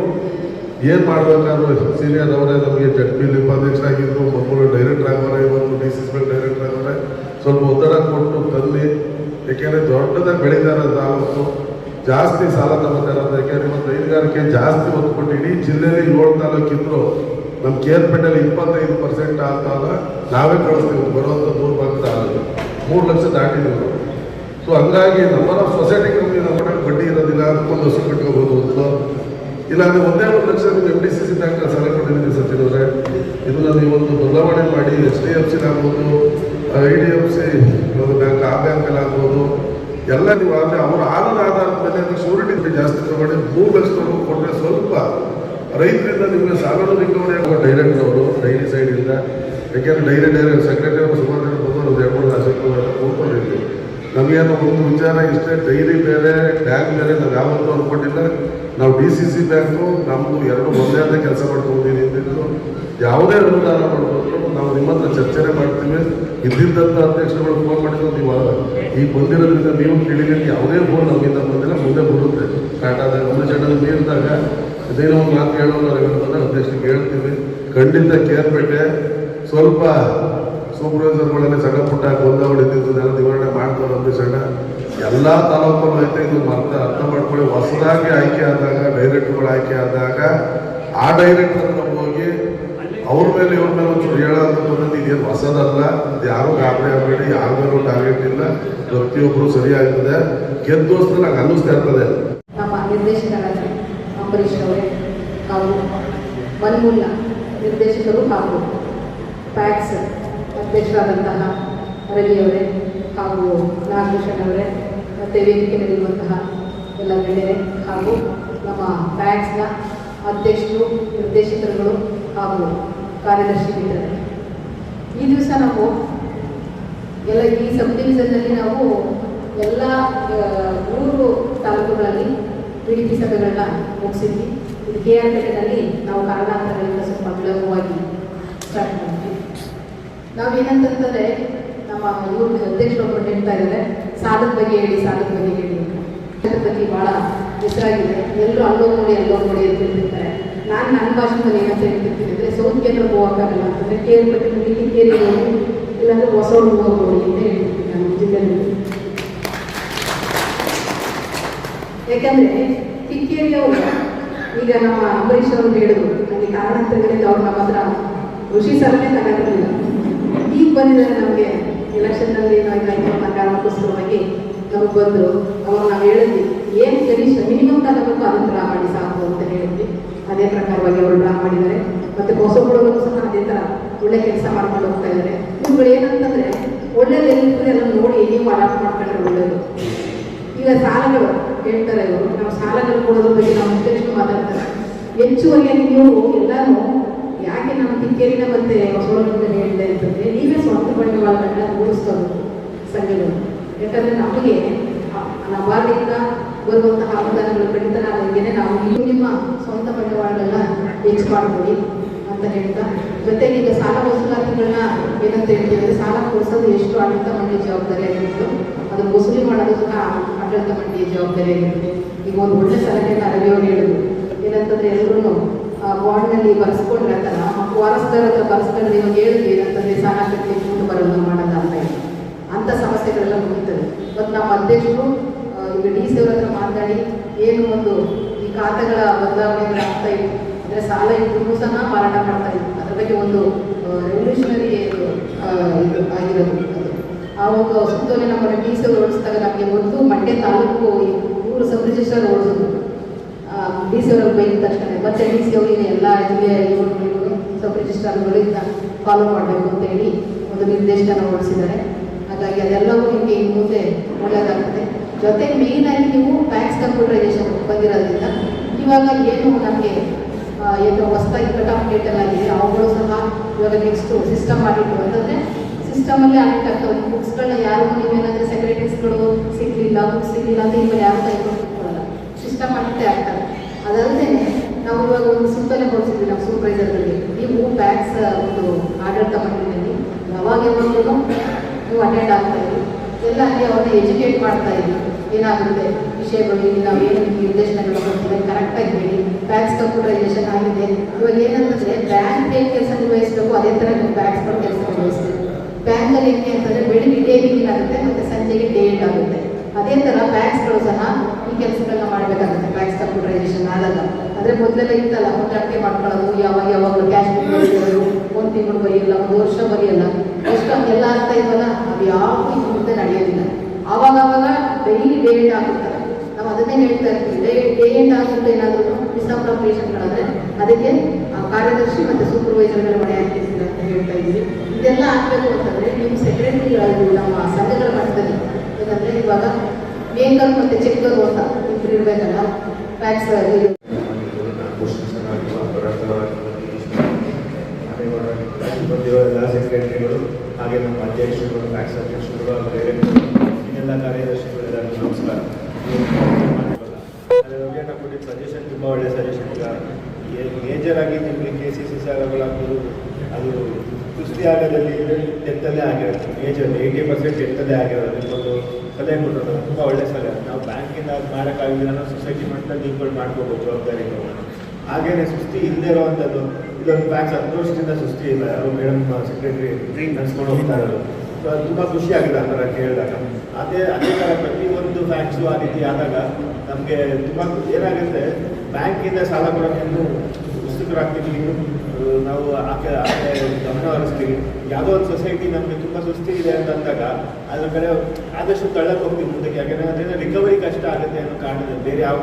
ಏನು ಮಾಡ್ಬೇಕಾದ್ರು ಸೀನಿಯರ್ ಅವರೇ ನಮಗೆ ಜಡ್ಪಿಲಿ ಉಪಾಧ್ಯಕ್ಷ ಆಗಿದ್ದು, ಮೊದಲು ಡೈರೆಕ್ಟರ್ ಆಗೋರೆ, ಇವತ್ತು DCC ಬ್ಯಾಂಕ್ ಡೈರೆಕ್ಟರ್ ಆಗೋರೆ, ಸ್ವಲ್ಪ ಒತ್ತಡ ಕೊಟ್ಟು ತಂದು. ಯಾಕೆಂದರೆ ದೊಡ್ಡದಾಗಿ ಬೆಳೀತಾರೆ ತಾಲೂಕು, ಜಾಸ್ತಿ ಸಾಲ ತಗೋತಾರೆ. ಯಾಕೆಂದರೆ ಇವತ್ತು ಹೈನುಗಾರಿಕೆ ಜಾಸ್ತಿ ಒತ್ತು ಕೊಟ್ಟು ಇಡೀ ಜಿಲ್ಲೆಯಲ್ಲಿ 7 ತಾಲೂಕಿದ್ರು ನಮ್ಮ KR-ಪೇಟೆಯಲ್ಲಿ 25% ಆಗ್ತಾಗ ನಾವೇ ಕಳಿಸ್ತೀವಿ. ಬರುವಂಥ 100 ಭಾಗದ 3 ಲಕ್ಷ ದಾಟಿದ್ದೀವಿ. ಸೊ ಹಂಗಾಗಿ ನಮ್ಮ ಸೊಸೈಟಿ ಕಂಪ್ನಿ ನಮ್ಮ ಬಡ್ಡಿ ಇರೋದಿಲ್ಲ, ಅದಕ್ಕೊಂದು ಹಸು ಕಟ್ಕೋಬೋದು ಒಂದು. ಇಲ್ಲಾಂದರೆ 1 ಲಕ್ಷ ನೀವು MDCC ಬ್ಯಾಂಕ್ ಸಾಲ ಕೊಟ್ಟಿದ್ದೀವಿ ಸಚಿವರೇ. ಇದನ್ನ ನೀವೊಂದು ಬದಲಾವಣೆ ಮಾಡಿ HDFC ಆಗ್ಬೋದು, IDFC ಬ್ಯಾಂಕ್, ಆ ಬ್ಯಾಂಕಲ್ಲಿ ಆಗ್ಬೋದು. ಎಲ್ಲ ನೀವು ಆದರೆ ಅವ್ರ ಆಧಾರದ ಮೇಲೆ ಶೂರಿಟಿ ಜಾಸ್ತಿ ತಗೊಂಡು 3 ಲಕ್ಷದವರೆಗೂ ಕೊಟ್ಟರೆ ಸ್ವಲ್ಪ ರೈತರಿಂದ ನಿಮಗೆ ಸಾಲನು ರಿಕವರಿ ಆಗೋ ಡೈರೆಕ್ಟರ್ ಅವರು ಡೈರಿ ಸೈಡಿಂದ. ಯಾಕೆಂದರೆ ಡೈರಿ ಸೆಕ್ರೆಟರಿ ಸುಮಾರು ಜನ ಬಂದು 2-3 ಲಕ್ಷ ಕೂತ್ಕೊಂಡಿರ್ತೀವಿ. ನಮಗೇನು ಒಂದು ವಿಚಾರ ಇಷ್ಟೇ, ಡೈರಿ ಬೇರೆ ಬ್ಯಾಂಕ್ ಬೇರೆ ನಾವು ಯಾವತ್ತೂ ಅಂದ್ಕೊಂಡಿಲ್ಲ. ನಾವು DCC ಬ್ಯಾಂಕು ನಮ್ಮದು 2 ಒಂದೇ ಅಂತ ಕೆಲಸ ಮಾಡ್ಕೊಂಡಿದ್ದೀವಿ. ನಿಂತಿದ್ದು ಯಾವುದೇ ಅನುದಾನ ಮಾಡ್ಬೋದು ನಾವು ನಿಮ್ಮ ಹತ್ರ ಚರ್ಚೆ ಮಾಡ್ತೀವಿ. ಇದ್ದಿದ್ದಂಥ ಅಧ್ಯಕ್ಷರುಗಳು ಫೋನ್ ಮಾಡಿದ್ರು, ನೀವು ಈ ಬಂದಿರೋದ್ರಿಂದ ನೀವು ಕೇಳಿದ್ರೆ ಯಾವುದೇ ಫೋನ್ ನಮ್ಮಿಂದ ಬಂದಿಲ್ಲ, ಮುಂದೆ ಬರುತ್ತೆ. ಕಾಟಾದಾಗ ಅಮೃತದಲ್ಲಿ ನೀರಿದಾಗ ಇದೇನೋ ಒಂದು ಮಾತು ಹೇಳೋದು ಅಧ್ಯಕ್ಷರಿಗೆ ಹೇಳ್ತೀವಿ. ಖಂಡಿತ KR-ಪೇಟೆ ಸ್ವಲ್ಪ ಸೂಪರ್ವೈಸರ್ಗಳಲ್ಲಿ ಸಣ್ಣ ಪುಟ್ಟ ಗೊಂದಗಳು ಇದ್ದಿದ್ದನ್ನೆಲ್ಲ ನಿವಾರಣೆ ಮಾಡ್ತಾರೆ. ಅಧ್ಯಕ್ಷ ಎಲ್ಲ ತಾಲೂಕಲ್ಲೂ ಐತೆ. ಇದು ಅರ್ಥ ಮಾಡ್ಕೊಳ್ಳಿ. ಹೊಸದಾಗಿ ಆಯ್ಕೆ ಆದಾಗ ಡೈರೆಕ್ಟರ್ಗಳು ಆಯ್ಕೆ ಆದಾಗ ಆ ಡೈರೆಕ್ಟರ್ ಹತ್ರ ಹೋಗಿ ಅವ್ರ ಮೇಲೆ ಇವ್ರ ಮೇಲೆ ಒಂಚೂರು ಹೇಳೋದು ಇದೇನು ಹೊಸದಲ್ಲ. ಅದು ಯಾರೂ ಗಾಬರಿ ಆಗಬೇಡಿ, ಯಾರ ಮೇಲೂ ಟಾರ್ಗೆಟ್ ಇಲ್ಲ. ಪ್ರತಿಯೊಬ್ಬರು ಸರಿ ಆಗ್ತದೆ. ಗೆದ್ದೋಸ್ತು ನಂಗೆ ಅನ್ನಿಸ್ತಾ ಇರ್ತದೆ. ನಮ್ಮ ನಿರ್ದೇಶಕರಾದ ಅಂಬರೀಶ್ ಅವರೇ ಹಾಗೂ ಮನ್ಮೂಲ ನಿರ್ದೇಶಕರು ಹಾಗೂ ಪ್ಯಾಕ್ಸ್ ಅಧ್ಯಕ್ಷರಾದಂತಹ ರವಿಯವರೇ ಹಾಗೂ ನಾಗಭೂಷಣ್ ಅವರೇ, ಮತ್ತು ವೇದಿಕೆಯಲ್ಲಿರುವಂತಹ ಎಲ್ಲ ಗಣ್ಯರೇ ಹಾಗೂ ನಮ್ಮ ಪ್ಯಾಕ್ಸ್ನ ಅಧ್ಯಕ್ಷರು, ನಿರ್ದೇಶಕರುಗಳು ಹಾಗೂ ಕಾರ್ಯದರ್ಶಿ ಮಿತ್ರರೇ, ಈ ದಿವಸ ನಾವು ಎಲ್ಲ ಈ ಸಬ್ ಡಿವಿಷನ್ನಲ್ಲಿ ನಾವು ಎಲ್ಲ 3 ತಾಲೂಕುಗಳಲ್ಲಿ PDP ಸಭೆಗಳನ್ನ ಮುಗಿಸಿದ್ವಿ. ಇದು KR-ಪೇಟೆನಲ್ಲಿ ನಾವು ಕಾರಣಾಂತರಗಳಿಂದ ಸ್ವಲ್ಪ ವಿಳಂಬವಾಗಿ ಸ್ಟಾರ್ಟ್ ಮಾಡ್ತೀವಿ. ನಾವೇನಂತಂದರೆ ನಮ್ಮ ಇವರು ಅಧ್ಯಕ್ಷರೊಬ್ಬರು ಹೇಳ್ತಾ ಇದ್ದಾರೆ, ಸಾಲದ ಬಗ್ಗೆ ಹೇಳಿ ಅಂತ ಬಗ್ಗೆ ಭಾಳ ಹೆಸರಾಗಿದೆ. ಎಲ್ಲರೂ ಅಲ್ಲೋಗಿ ನೋಡಿ ಅಂತ ಹೇಳ್ತಿರ್ತಾರೆ. ನಾನು ನನ್ನ ಭಾಷೆಯಲ್ಲಿ ಏನಂತ ಹೇಳ್ತಿರ್ತೀನಿ ಅಂದರೆ, ಸೌತ್ ಕೇಂದ್ರಕ್ಕೆ ಹೋಗೋಕ್ಕಾಗಲ್ಲ ಅಂತಂದರೆ KR-ಪೇಟೆ ಕಿಕ್ಕೇರಿ ಹೋಗಿ, ಇಲ್ಲಾಂದರೆ ಹೊಸೋಡು ಹೋಗ್ಬೋದು ಅಂತ ಹೇಳ್ತಿರ್ತೀನಿ ನಾನು ಜಿಲ್ಲೆಯಲ್ಲಿ. ಯಾಕಂದರೆ ಕಿಕ್ಕೇರಿಯವರು ಈಗ ನಮ್ಮ ಅಂಬರೀಶ್ ಅವರು ಹೇಳಿದ್ರು, ನನಗೆ ಕಾರಣಾಂತರಗಳಿಂದ ಅವ್ರು ನಮ್ಮ ಹತ್ರ ಕೃಷಿ ಸಾಲನೇ ತಗೊಂಡಿರಲಿಲ್ಲ. ಈಗ ಬಂದಿದ್ದಾರೆ ನಮಗೆ ಎಲೆಕ್ಷನ್ನಲ್ಲಿ ಅನ್ನೋ ಕಾರಣಕ್ಕೋಸ್ಕರವಾಗಿ ನಮಗೆ ಬಂದರು. ಅವಾಗ ನಾವು ಹೇಳಿದ್ವಿ, ಏನು ಕನಿಷ್ಠ ಮಿನಿಮಮ್ ತಗೋಬೇಕು ಅದನ್ನು ಡ್ರಾ ಮಾಡಿ ಸಾಕು ಅಂತ ಹೇಳಿದ್ವಿ. ಅದೇ ಪ್ರಕಾರವಾಗಿ ಅವರು ಡ್ರಾ ಮಾಡಿದ್ದಾರೆ. ಮತ್ತು ಹೊಸಬಳವರು ಸಹ ಅದೇ ಥರ ಒಳ್ಳೆ ಕೆಲಸ ಮಾಡ್ಕೊಂಡು ಹೋಗ್ತಾ ಇದ್ದಾರೆ. ಇವುಗಳು ಏನಂತಂದರೆ ಒಳ್ಳೇದು ಎಲ್ಲಿರ್ತದೆ ಅದನ್ನು ನೋಡಿ ನೀವು ಮಾರಾಟ ಮಾಡ್ಕೊಂಡ್ರೆ ಒಳ್ಳೆಯದು. ಈಗ ಸಾಲಗಳು ಹೇಳ್ತಾರೆ ಇವರು, ನಾವು ಸಾಲಗಳು ಕೊಡೋದ್ರ ಬಗ್ಗೆ ನಾವು ಅಧ್ಯಕ್ಷರು ಮಾತಾಡ್ತಾರೆ. ಹೆಚ್ಚುವರಿಯಾಗಿ ನೀವು ಎಲ್ಲರೂ ಯಾಕೆ ನಮ್ಮ ಕಿಕ್ಕೇರಿನ ಮತ್ತೆ ಹೊಸಬಳಿಂದ ಹೇಳಿದೆ ಅಂತಂದರೆ, ನೀವೇ ಸ್ವಂತ ಬಂಡವಾಳಗಳನ್ನ ರೂಢಿಸ್ಕೋಬೇಕು ಸಂಘಗಳು. ಯಾಕಂದರೆ ನಮಗೆ ನಬಾರ್ಡಿಂದ ಬರುವಂತಹ ಅನುದಾನಗಳು ಕಡಿತನಾದಂಗೆ ನಾವು ನಿಮ್ಮ ಸ್ವಂತ ಬಂಡವಾಳಗಳನ್ನ ಹೆಚ್ಚು ಮಾಡಿಕೊಡಿ ಅಂತ ಹೇಳ್ತಾ, ಜೊತೆಗೆ ಈಗ ಸಾಲ ವಸೂಲಾತಿಗಳನ್ನ ಏನಂತ ಹೇಳ್ತೀವಿ ಅಂದರೆ, ಸಾಲ ಕೊಡಿಸೋದು ಎಷ್ಟು ಆಡಳಿತ ಮಂಡಳಿ ಜವಾಬ್ದಾರಿ ಆಗಿತ್ತು ಅದನ್ನು ವಸೂಲಿ ಮಾಡೋದು ಸಹ ಆಡಳಿತ ಮಂಡಳಿಯ ಜವಾಬ್ದಾರಿ ಆಗಿರುತ್ತೆ. ಈಗ ಒಂದು ಒಳ್ಳೆ ಸಲಹೆಯನ್ನು ರವಿಯವರು ಹೇಳಿದ್ರು, ಏನಂತಂದರೆ ಎಲ್ಲರೂ ಬಾಂಡ್ನಲ್ಲಿ ಬರೆಸ್ಕೊಂಡ್ರೆ ಆ ಥರ ವಾರಸ್ದಾರ ಹತ್ರ ಬರೆಸ್ಕೊಂಡ್ರೆ ಇವಾಗ ಹೇಳಿದ್ವಿ ಏನಂತಂದರೆ ಸಾಲ ಕಟ್ಟಲಿ ದುಡ್ಡು ಬರೋದು ಮಾಡೋದ ಅಂತ ಹೇಳಿ ಅಂಥ ಸಮಸ್ಯೆಗಳೆಲ್ಲ ಮುಗಿತದೆ. ಮತ್ತು ನಮ್ಮ ಅಧ್ಯಕ್ಷರು ಈಗ DC ಅವರ ಹತ್ರ ಮಾತಾಡಿ ಏನು ಒಂದು ಈ ಖಾತೆಗಳ ಬದಲಾವಣೆಗಳು ಆಗ್ತಾ ಇತ್ತು, ಅಂದರೆ ಸಾಲ ಇದ್ರೂ ಸಹ ಮಾರಾಟ ಮಾಡ್ತಾ ಇತ್ತು, ಅದ್ರ ಬಗ್ಗೆ ಒಂದು ರೆವಲ್ಯೂಷನರಿ ಇದು ಆಗಿರೋದು. ಆ ಒಂದು ಸುತ್ತೋಲೆ ನಮ್ಮ DC ಅವರು ಓಡಿಸಿದಾಗ ನಮಗೆ ಒಂದು ಮಂಡ್ಯ ತಾಲೂಕು ಇವರು ಸಬ್ ರಿಜಿಸ್ಟ್ರಾರ್ ಓಡಿಸೋದು DC ಅವರಿಗೆ ಬೈದ ತಕ್ಷಣ ಮತ್ತೆ DC ಅವರಿಗೆ ಎಲ್ಲ ಇವರು ಸಬ್ ರಿಜಿಸ್ಟ್ರಾರ್ಗಳಿಂದ ಫಾಲೋ ಮಾಡಬೇಕು ಅಂತ ಹೇಳಿ ಒಂದು ನಿರ್ದೇಶನ ಹೊರಡಿಸಿದ್ದಾರೆ. ಹಾಗಾಗಿ ಅದೆಲ್ಲವೂ ನಿಮಗೆ ಇನ್ನು ಮುಂದೆ ಒಳ್ಳೆಯದಾಗ್ತದೆ. ಜೊತೆಗೆ ಮೇಯ್ನಾಗಿ ನೀವು ಟ್ಯಾಕ್ಸ್ ಕಂಪ್ಯೂಟರೈಸೇಷನ್ ಬಂದಿರೋದ್ರಿಂದ ಇವಾಗ ಏನು ನಮಗೆ ಏನು ಹೊಸದಾಗಿ ಕಟ್ ಆಫ್ ಡೇಟ್ ಎಲ್ಲ ಆಗಿದೆ ಅವುಗಳು ಸಹ ಇವಾಗ ನೆಕ್ಸ್ಟು ಸಿಸ್ಟಮ್ ಮಾಡಿಟ್ಟು ಅಂತಂದರೆ ಸಿಸ್ಟಮಲ್ಲೇ ಆಡಿಟ್ ಆಗ್ತವೆ. ಬುಕ್ಸ್ಗಳನ್ನ ಯಾರು ನೀವೇನಾದರೆ ಸೆಕ್ರೆಟರೀಸ್ಗಳು ಸಿಗಲಿಲ್ಲ, ಬುಕ್ಸ್ ಸಿಗಲಿಲ್ಲ ಅಂತ ಇವಾಗ ಯಾರು ಕೈಗೊಳ್ಕೊಳ್ಳಲ್ಲ, ಸಿಸ್ಟಮ್ ಆಗಿಟ್ಟೇ ಆಗ್ತದೆ. ಅದಲ್ಲದೆ ನಾವು ಇವಾಗ ಒಂದು ಸುತ್ತಲೇ ಹೊರಿಸಿದ್ವಿ ನಮ್ಮ ಸೂಪರ್ವೈಸರ್ಗಳಿಗೆ, ನೀವು ಟ್ಯಾಕ್ಸ್ ಒಂದು ಆಡಳಿತ ಮಂಡಳಿಯಲ್ಲಿ ಯಾವಾಗ ಯಾವಾಗಲೂ ನೀವು ಅಟೆಂಡ್ ಆಗ್ತಾ ಇದ್ದೀವಿ, ಎಲ್ಲ ಅಲ್ಲಿ ಅವ್ರನ್ನ ಎಜುಕೇಟ್ ಮಾಡ್ತಾ ಇದ್ದೀವಿ, ಏನಾಗುತ್ತೆ ವಿಷಯಗಳು, ಇಲ್ಲಿ ನಾವು ಏನು ನಿರ್ದೇಶನಗಳು ಕೊಡ್ತೀವಿ ಕರೆಕ್ಟಾಗಿ ಹೇಳಿ. ಟ್ಯಾಕ್ಸ್ ಕಂಪ್ಯೂಟರೈಸೇಷನ್ ಆಗಿದೆ. ಇವಾಗ ಏನಂತಂದರೆ ಬ್ಯಾಂಕ್ ಏನು ಕೆಲಸ ನಿರ್ವಹಿಸಬೇಕು ಅದೇ ಥರ ನೀವು ಟ್ಯಾಕ್ಸ್ಗಳು ಕೆಲಸ ನಿರ್ವಹಿಸಬೇಕು. ಬ್ಯಾಂಕಲ್ಲಿ ಹೆಂಗೆ ಅಂತಂದರೆ ಬೆಳಿಗ್ಗೆ ಡೇ ಬಿಗಿನ್ ಆಗುತ್ತೆ ಮತ್ತು ಸಂಜೆಗೆ ಡೇ ಎಂಡ್ ಆಗುತ್ತೆ. ಅದೇ ಥರ ಟ್ಯಾಕ್ಸ್ಗಳು ಸಹ ಈ ಕೆಲಸಗಳನ್ನ ಮಾಡಬೇಕಾಗುತ್ತೆ ಟ್ಯಾಕ್ಸ್ ಕಂಪ್ಯೂಟರೈಸೇಷನ್ ಆದಾಗ. ಅಂದರೆ ಮೊದಲೆಲ್ಲ ಇತ್ತಲ್ಲ, ಒಂದು ಅಟ್ಟೆ ಮಾಡ್ಕೊಳ್ಳೋದು, ಯಾವಾಗಲೂ ಕ್ಯಾಶ್ ಬರೆಯೋದು, ಒಂದು ತಿಂಗಳು ಬರೆಯಲ್ಲ, ಒಂದು ವರ್ಷ ಬರೆಯಲ್ಲ, ಎಷ್ಟು ಎಲ್ಲ ಆಗ್ತಾ ಇದ್ವಲ್ಲ, ಅದು ಯಾವುದು ಈ ಮುಂದೆ ನಡೆಯೋದಿಲ್ಲ. ಆವಾಗ ಡೈಲಿ ಡೇ ಎಂಡ್ ಆಗುತ್ತಾರೆ. ನಾವು ಅದನ್ನೇ ಹೇಳ್ತಾ ಇರ್ತೀವಿ, ಡೇ ಎಂಡ್ ಆಗುತ್ತೆ. ಏನಾದರೂ ಮಿಸ್ಅಪ್ರಾಪ್ರಿಯೇಷನ್ಗಳಾದರೆ ಅದಕ್ಕೆ ಕಾರ್ಯದರ್ಶಿ ಮತ್ತು ಸೂಪರ್ವೈಸರ್ಗಳ ಹೊಣೆ ಹಾಕಿರ್ತೀರ ಅಂತ ಹೇಳ್ತಾ ಇದ್ದೀವಿ. ಇದೆಲ್ಲ ಆಗಬೇಕು ಅಂತಂದರೆ ನೀವು ಸೆಕ್ರೆಟರಿಗಳು ನಮ್ಮ ಸಂಘಗಳ ಮಟ್ಟದಲ್ಲಿ ಏನಂದರೆ ಇವಾಗ ಮೇಕರ್ ಮತ್ತು ಚೆಕ್ಕರ್ ಅಂತ ಇಬ್ಬರು ಇರಬೇಕಲ್ಲ ಟ್ಯಾಕ್ಸ್ ಬಂದಿರೋ ಎಲ್ಲ ಸೆಕ್ರೆಟರಿಗಳು, ಹಾಗೆ ನಮ್ಮ ಅಧ್ಯಕ್ಷರುಗಳು, ಟ್ಯಾಕ್ಸ್ ಅಧ್ಯಕ್ಷರುಗಳು, ಬೇರೆ ಇನ್ನೆಲ್ಲ ಕಾರ್ಯದರ್ಶಿಗಳೆಲ್ಲರಿಗೂ ನಮಸ್ಕಾರ. ಅದರ ನಾವು ಕೊಟ್ಟಿದ್ದ ಸಜೆಷನ್ ತುಂಬ ಒಳ್ಳೆಯ ಸಜೆಷನ್. ಈಗ ಮೇಜರಾಗಿ ನಿಮಗೆ KCC ಸಾಲಗಳಾಗ್ಬೋದು, ಅದು ಕುಸ್ತಿ ಆಗೋದಲ್ಲಿ ಡೆತ್ತಲ್ಲೇ ಆಗಿರೋದು, ಮೇಜರ್ 80% ಡೆತ್ತಲ್ಲೇ ಆಗಿರೋದು. ನಿಮ್ಮೊಂದು ಸಲಹೆ ಕೊಟ್ಟರು, ತುಂಬ ಒಳ್ಳೆಯ ಸಲಹೆ. ನಾವು ಬ್ಯಾಂಕಿಂದ ಮಾಡೋಕ್ಕಾಗಿಲ್ಲ, ನಾವು ಸೊಸೈಟಿ ಮಟ್ಟದಲ್ಲಿ ನೀವುಗಳು ಮಾಡ್ಕೋಬೋದು ಜವಾಬ್ದಾರಿಗಳು. ಹಾಗೇನೆ ಸುಸ್ತಿ ಇಲ್ಲದೆ ಇರೋವಂಥದ್ದು, ಇದೊಂದು ಬ್ಯಾಂಕ್ 10 ವರ್ಷದಿಂದ ಸುಸ್ತಿ ಇಲ್ಲ, ಯಾರು ಮೇಡಮ್ ಸೆಕ್ರೆಟರಿ ನಡೆಸ್ಕೊಂಡು ಹೋಗ್ತಾ ಇರೋದು. ಸೊ ಅದು ತುಂಬ ಖುಷಿ ಆಗಿದೆ ಆ ಥರ ಕೇಳಿದಾಗ. ಅದೇ ಥರ ಪ್ರತಿಯೊಂದು ಬ್ಯಾಂಕ್ಸು ಆ ರೀತಿ ಆದಾಗ ನಮಗೆ ತುಂಬ ಏನಾಗುತ್ತೆ, ಬ್ಯಾಂಕಿಂದ ಸಾಲ ಕೊಡೋಕ್ಕೆ ಉತ್ಸುಕರಾಗ್ತೀವಿ, ನಾವು ಆಕೆ ಗಮನ ಹರಿಸ್ತೀವಿ. ಯಾವುದೋ ಒಂದು ಸೊಸೈಟಿ ನಮಗೆ ತುಂಬ ಸುಸ್ತಿ ಇದೆ ಅಂತಂದಾಗ ಅದ್ರ ಕಡೆ ಆದಷ್ಟು ತಳ್ಳಕ್ಕೆ ಹೋಗ್ತೀವಿ ಮುಂದಕ್ಕೆ. ಯಾಕೆಂದರೆ ಅದರಿಂದ ರಿಕವರಿ ಕಷ್ಟ ಆಗುತ್ತೆ ಅನ್ನೋ ಕಾರಣದಲ್ಲಿ, ಬೇರೆ ಯಾವ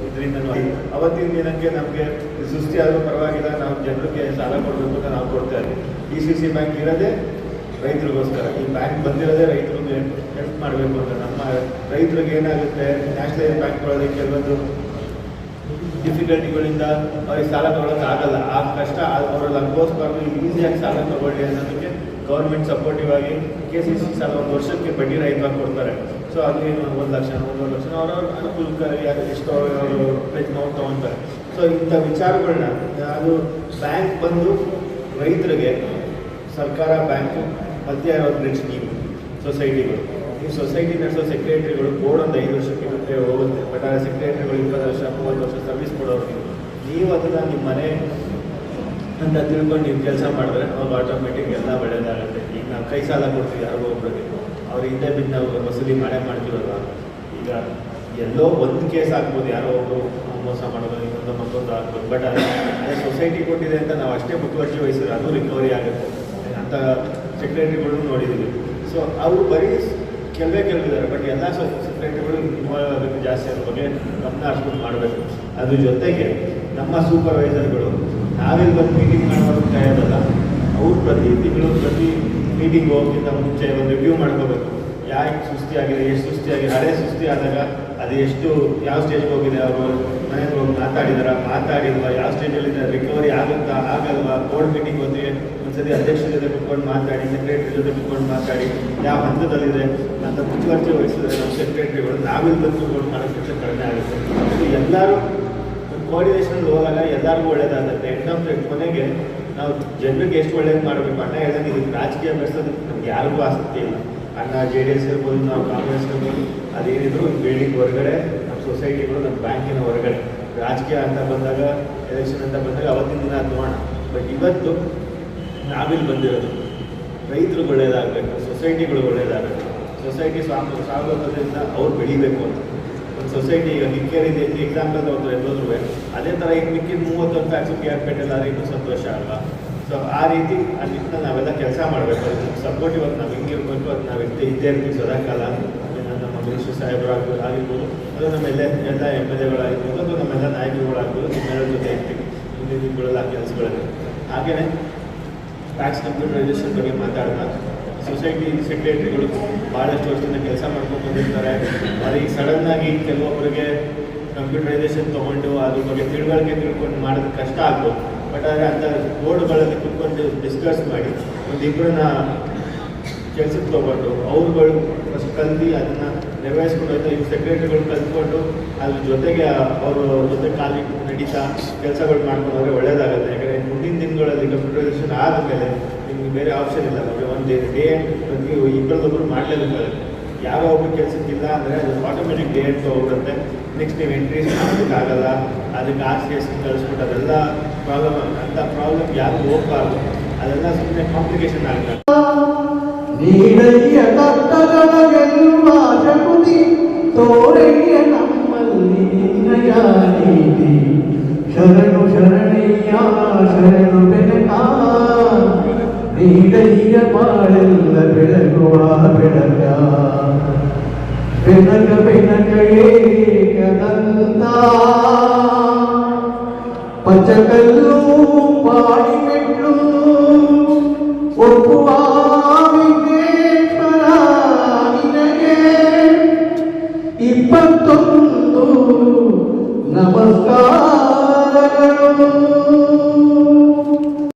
ಇದರಿಂದನೂ ಅವತ್ತಿನ ದಿನಕ್ಕೆ ನಮಗೆ ಸುಸ್ತಿ ಆದರೂ ಪರವಾಗಿಲ್ಲ, ನಾವು ಜನರಿಗೆ ಸಾಲ ಕೊಡಬೇಕು ಅಂತ ನಾವು ಕೊಡ್ತಾ ಇದ್ದೀವಿ. DCC ಬ್ಯಾಂಕ್ ಇರೋದೇ ರೈತರಿಗೋಸ್ಕರ, ಈ ಬ್ಯಾಂಕ್ ಬಂದಿರೋದೇ ರೈತರಿಗೆ ಹೆಲ್ಪ್ ಮಾಡಬೇಕು ಅಂತ. ನಮ್ಮ ರೈತರಿಗೆ ಏನಾಗುತ್ತೆ, ನ್ಯಾಷನಲೈಸ್ ಬ್ಯಾಂಕ್ಗಳಲ್ಲಿ ಕೆಲವೊಂದು ಡಿಫಿಕಲ್ಟಿಗಳಿಂದ ಅವ್ರಿಗೆ ಸಾಲ ತೊಗೊಳಕ್ಕಾಗಲ್ಲ, ಆ ಕಷ್ಟ ಅವರಲ್ಲಿ ಅನುಭವಿಸ್ಬಾರ್ದು, ಈಸಿಯಾಗಿ ಸಾಲ ತೊಗೊಳ್ಳಿ ಅನ್ನೋದಕ್ಕೆ ಗೌರ್ಮೆಂಟ್ ಸಪೋರ್ಟಿವ್ ಆಗಿ KCC ಸಾಲ 1 ವರ್ಷಕ್ಕೆ ಬಡ್ಡಿ ರಹಿತವಾಗಿ ಕೊಡ್ತಾರೆ. ಸೊ ಅಲ್ಲಿ 1 ಲಕ್ಷ 1.5 ಲಕ್ಷ ಅವ್ರವ್ರ ಅನುಕೂಲಕಾರಿ ಎಷ್ಟೋ ಅವರು ಪ್ರೈಸ್ ನಾವು ತೊಗೊಳ್ತಾರೆ. ಸೊ ಇಂಥ ವಿಚಾರಗಳನ್ನ ಅದು ಬ್ಯಾಂಕ್ ಬಂದು ರೈತರಿಗೆ ಸರ್ಕಾರ, ಬ್ಯಾಂಕು ಮಧ್ಯೆ ಇರೋ ಬ್ರಿಡ್ಜ್ ನೀವು ಸೊಸೈಟಿಗಳು, ಈ ಸೊಸೈಟಿ ನಡೆಸೋ ಸೆಕ್ರೆಟರಿಗಳು ಬೋರ್ಡ್ ಒಂದು 5 ವರ್ಷಕ್ಕೆ ಮತ್ತೆ ಹೋಗುತ್ತೆ. ಬಟ್ ಆ ಸೆಕ್ರೆಟರಿಗಳು 20 ವರ್ಷ 30 ವರ್ಷ ಸರ್ವಿಸ್ ಕೊಡೋರು ನೀವು ಅದನ್ನು ನಿಮ್ಮ ಮನೆ ಅಂತ ತಿಳ್ಕೊಂಡು ನೀವು ಕೆಲಸ ಮಾಡಿದ್ರೆ ಅವ್ರು ಆಟೋಮೆಟಿಕ್ ಎಲ್ಲ ಒಳ್ಳೆಯದಾಗುತ್ತೆ. ಈಗ ನಾವು ಕೈ ಸಾಲ ಕೊಡ್ತೀವಿ ಯಾರಿಗೋ ಒಬ್ಬರಿಗೆ, ಅವ್ರು ಹಿಂದೆ ಬಿದ್ದು ನಾವು ವಸೂಲಿ ಮಾಡ್ತೀವಲ್ಲ. ಈಗ ಎಲ್ಲೋ ಒಂದು ಕೇಸ್ ಆಗ್ಬೋದು, ಯಾರೋ ಒಬ್ಬರು ಮೋಸ ಮಾಡೋದು, ಇನ್ನೊಂದು ಮತ್ತೊಂದು ಆಗ್ಬೋದು. ಬಟ್ ಅದೇ ಸೊಸೈಟಿ ಕೊಟ್ಟಿದೆ ಅಂತ ನಾವು ಅಷ್ಟೇ ಮುತುವರ್ಜಿ ವಹಿಸಿದ್ರೆ ಅದು ರಿಕವರಿ ಆಗುತ್ತೆ ಅಂತ ಸೆಕ್ರೆಟರಿಗಳು ನೋಡಿದ್ದೀವಿ. ಸೊ ಅವರು ಬರೀ ಕೆಲವಿದ್ದಾರೆ, ಬಟ್ ಎಲ್ಲ ಸೆಕ್ರೆಟರಿಗಳು ಇನ್ವಾಲ್ವ್ ಆಗಬೇಕು ಜಾಸ್ತಿ, ಅದ್ರ ಬಗ್ಗೆ ಗಮನ ಹರಿಸ್ಕೊಂಡು ಮಾಡಬೇಕು. ಅದ್ರ ಜೊತೆಗೆ ನಮ್ಮ ಸೂಪರ್ವೈಸರ್ಗಳು ನಾವೆಲ್ಲಿ ಬಂದು ಮೀಟಿಂಗ್ ಮಾಡೋದು ಕಾಯೋದಲ್ಲ, ಅವ್ರು ಪ್ರತಿ ತಿಂಗಳು ಪ್ರತಿ ಮೀಟಿಂಗ್ ಹೋಗೋಕ್ಕಿಂತ ಮುಂಚೆ ಒಂದು ರಿವ್ಯೂ ಮಾಡ್ಕೋಬೇಕು. ಯಾಕೆ ಸುಸ್ತಿ ಆಗಿದೆ, ಎಷ್ಟು ಸುಸ್ತಿ ಆಗಿದೆ, ಹಳೆ ಸುಸ್ತಿ ಆದಾಗ ಅದು ಎಷ್ಟು ಯಾವ ಸ್ಟೇಜ್ಗೆ ಹೋಗಿದೆ, ಅವರು ಮನೆಗೆ ಹೋಗಿ ಮಾತಾಡಿಲ್ವಾ, ಯಾವ ಸ್ಟೇಜಲ್ಲಿದೆ, ರಿಕವರಿ ಆಗುತ್ತಾ ಆಗಲ್ವಾ, ಬೋರ್ಡ್ ಮೀಟಿಂಗ್ ಹೋದ್ರೆ ಒಂದ್ಸತಿ ಅಧ್ಯಕ್ಷರ ಜೊತೆ ಕುತ್ಕೊಂಡು ಮಾತಾಡಿ, ಸೆಕ್ರೆಟರಿ ಜೊತೆ ಕುತ್ಕೊಂಡು ಮಾತಾಡಿ ಯಾವ ಹಂತದಲ್ಲಿದೆ ಅಂತ ಮುತುವರ್ಜಿ ವಹಿಸಿದ್ರೆ ನಮ್ಮ ಸೆಕ್ರೆಟರಿಗಳು ನಾವಿಲ್ಲಿ ಬಂದು ಬೋರ್ಡ್ ಮಾಡೋಕ್ಕೆ ಕಡಿಮೆ ಆಗುತ್ತೆ. ಸೊ ಎಲ್ಲರೂ ಕೋಆರ್ಡಿನೇಷನಲ್ಲಿ ಹೋದಾಗ ಎಲ್ಲರಿಗೂ ಒಳ್ಳೇದಾಗುತ್ತೆ. ಕೊನೆಗೆ ನಾವು ಜನರಿಗೆ ಎಷ್ಟು ಒಳ್ಳೇದು ಮಾಡಬೇಕು. ಅಣ್ಣ ಹೇಳಿದಂಗೆ ಇದಕ್ಕೆ ರಾಜಕೀಯ ಬೆಳೆಸೋದಕ್ಕೆ ನಮ್ಗೆ ಯಾರಿಗೂ ಆಸಕ್ತಿ ಇಲ್ಲ. JDS ಇರ್ಬೋದು, ನಾವು ಕಾಂಗ್ರೆಸ್ ಇರ್ಬೋದು, ಅದೇನಿದ್ರು ಬಿಲ್ಡಿಂಗ್ ಹೊರಗಡೆ ನಮ್ಮ ಸೊಸೈಟಿಗಳು, ನಮ್ಮ ಬ್ಯಾಂಕಿನ ಹೊರಗಡೆ. ರಾಜಕೀಯ ಅಂತ ಬಂದಾಗ, ಎಲೆಕ್ಷನ್ ಅಂತ ಬಂದಾಗ ಅವತ್ತಿನ ದಿನ ತಗೋಣ. ಬಟ್ ಇವತ್ತು ನಾವಿಲ್ಲಿ ಬಂದಿರೋದು ರೈತರು ಒಳ್ಳೇದಾಗಬೇಕು, ಸೊಸೈಟಿಗಳು ಒಳ್ಳೇದಾಗಬೇಕು, ಸೊಸೈಟಿ ಸ್ವಾವಲಂಬನೆಯಿಂದ ಅವ್ರು ಬೆಳಿಬೇಕು ಅಂತ. ಒಂದು ಸೊಸೈಟಿ ಈಗ ನಿಕ್ಕೇರಿದೆ ಎಕ್ಸಾಂಪಲ್ ಅವ್ರು ಎಲ್ಲೋದ್ರು ಅದೇ ಥರ ಈಗ ಮಿಕ್ಕಿದ 31 ಫ್ಯಾಕ್ಟ್ರಿ KRಪೇಟೆಲ್ಲಾದ್ರೆ ಇನ್ನೂ ಸಂತೋಷ ಅಲ್ವಾ? ಸೊ ಆ ರೀತಿ ಆ ನಿಟ್ಟಿನ ನಾವೆಲ್ಲ ಕೆಲಸ ಮಾಡಬೇಕು. ಅದಕ್ಕೆ ಸಪೋರ್ಟಿವ್ ಆಗಿ ನಾವು ಹಿಂಗಿರ್ಬೇಕು, ಅದು ನಾವು ಇದ್ದೇ ಇರ್ತೀವಿ ಸದಾಕಾಲ. ನಮ್ಮ ಮಿನಿಸ್ಟರ್ ಸಾಹೇಬರು ಆಗಿರ್ಬೋದು, ಅದು ನಮ್ಮ ಎಲ್ಲ MLAಗಳಾಗಿರ್ಬೋದು, ಅದು ನಮ್ಮೆಲ್ಲ ನಾಯಕರುಗಳಾಗ್ಬೋದು, ನಿಮ್ಮೆಲ್ಲರ ಜೊತೆ ಇರ್ತೀವಿ ಮುಂದಿನ ದಿನಗಳೆಲ್ಲ ಕೆಲಸಗಳಲ್ಲಿ. ಹಾಗೆಯೇ ಟ್ಯಾಕ್ಸ್ ಕಂಪ್ಯೂಟರೈಸೇಷನ್ ಬಗ್ಗೆ ಮಾತಾಡೋಣ. ಸೊಸೈಟಿ ಸೆಕ್ರೆಟರಿಗಳು ಭಾಳಷ್ಟು ವರ್ಷದಿಂದ ಕೆಲಸ ಮಾಡ್ಕೊಂಡು ಬಂದಿರ್ತಾರೆ. ಅವ್ರಿಗೆ ಸಡನ್ನಾಗಿ ಕೆಲವೊಬ್ಬರಿಗೆ ಕಂಪ್ಯೂಟರೈಸೇಷನ್ ತೊಗೊಂಡು ಅದ್ರ ಬಗ್ಗೆ ತಿಳ್ಕೊಂಡು ಮಾಡೋದು ಕಷ್ಟ ಆಗ್ಬೋದು. ಬಟ್ ಆದರೆ ಅಂಥ ಬೋರ್ಡ್ಗಳಲ್ಲಿ ಕುತ್ಕೊಂಡು ಡಿಸ್ಕಸ್ ಮಾಡಿ ಒಂದಿಬ್ಬರನ್ನ ಕೆಲಸಕ್ಕೆ ತೊಗೊಂಡು ಅವ್ರುಗಳು ಫಸ್ಟ್ ಕಲ್ತು ಅದನ್ನು ನಿರ್ವಹಿಸ್ಕೊಂಡು ಹೋಯ್ತಾ ಇವು ಸೆಕ್ರೆಟರಿಗಳು ಕಲ್ತ್ಕೊಂಡು ಅದ್ರ ಜೊತೆಗೆ ಅವರು ಜೊತೆ ಕಾಲಿ ನಡೀತಾ ಕೆಲಸಗಳು ಮಾಡ್ಕೊಂಡು ಹೋದರೆ ಒಳ್ಳೇದಾಗುತ್ತೆ. ಯಾಕಂದರೆ ಮುಂದಿನ ದಿನಗಳಲ್ಲಿ ಕಂಪ್ಯೂಟರೈಸೇಷನ್ ಆದಮೇಲೆ ನಿಮ್ಗೆ ಬೇರೆ ಆಪ್ಷನ್ ಇಲ್ಲ. ನಮಗೆ ಒಂದು ಡೇ ನೀವು ಇಬ್ಬರದೊಬ್ಬರು ಮಾಡಲೇಬೇಕಾಗುತ್ತೆ. ಯಾರೋ ಒಬ್ಬರು ಕೆಲಸಕ್ಕಿಲ್ಲ ಅಂದರೆ ಅದು ಆಟೋಮೆಟಿಕ್ ಡೇ ಅಂತ ಹೋಗುತ್ತೆ. ನೆಕ್ಸ್ಟ್ ನೀವು ಎಂಟ್ರೀಸ್ ಮಾಡೋದಕ್ಕಾಗಲ್ಲ, ಅದಕ್ಕೆ RCS ಕಳಿಸ್ಬಿಟ್ಟು ಅದೆಲ್ಲ ಪ್ರಾಬ್ಲಮ್. ಅಂಥ ಪ್ರಾಬ್ಲಮ್ ಯಾರು ಹೋಗಬಾರ್ದು, ಅದೆಲ್ಲ ಸುಮ್ಮನೆ ಕಾಂಪ್ಲಿಕೇಶನ್ ಆಗ್ತದೆ. ನೀಡಯ್ಯ ಕರ್ತಗಳೆಲ್ಲುವ ಜಗುತಿ ತೋರಯ್ಯ ನಮ್ಮಲ್ಲಿ ನಿನ್ನಯ ನೀತಿ. ಶರಣು ಶರಣಯ್ಯ ಶರಣು ಬೆನಕ ನೀಡಯ್ಯ ಬಾಳೆಲ್ಲ ಬೆಳಗುವ ಬೆಳಗ. ಬೆನಕ ಬೆನಕ ಏಕದಂತ ಪಚಕಲ್ಲು ಪಾಡಿಮೆಟ್ಟು ಒಪ್ಪುವ ವಿಘ್ನೇಶ್ವರ ನಿನಗೆ 21 ನಮಸ್ಕಾರಗಳು.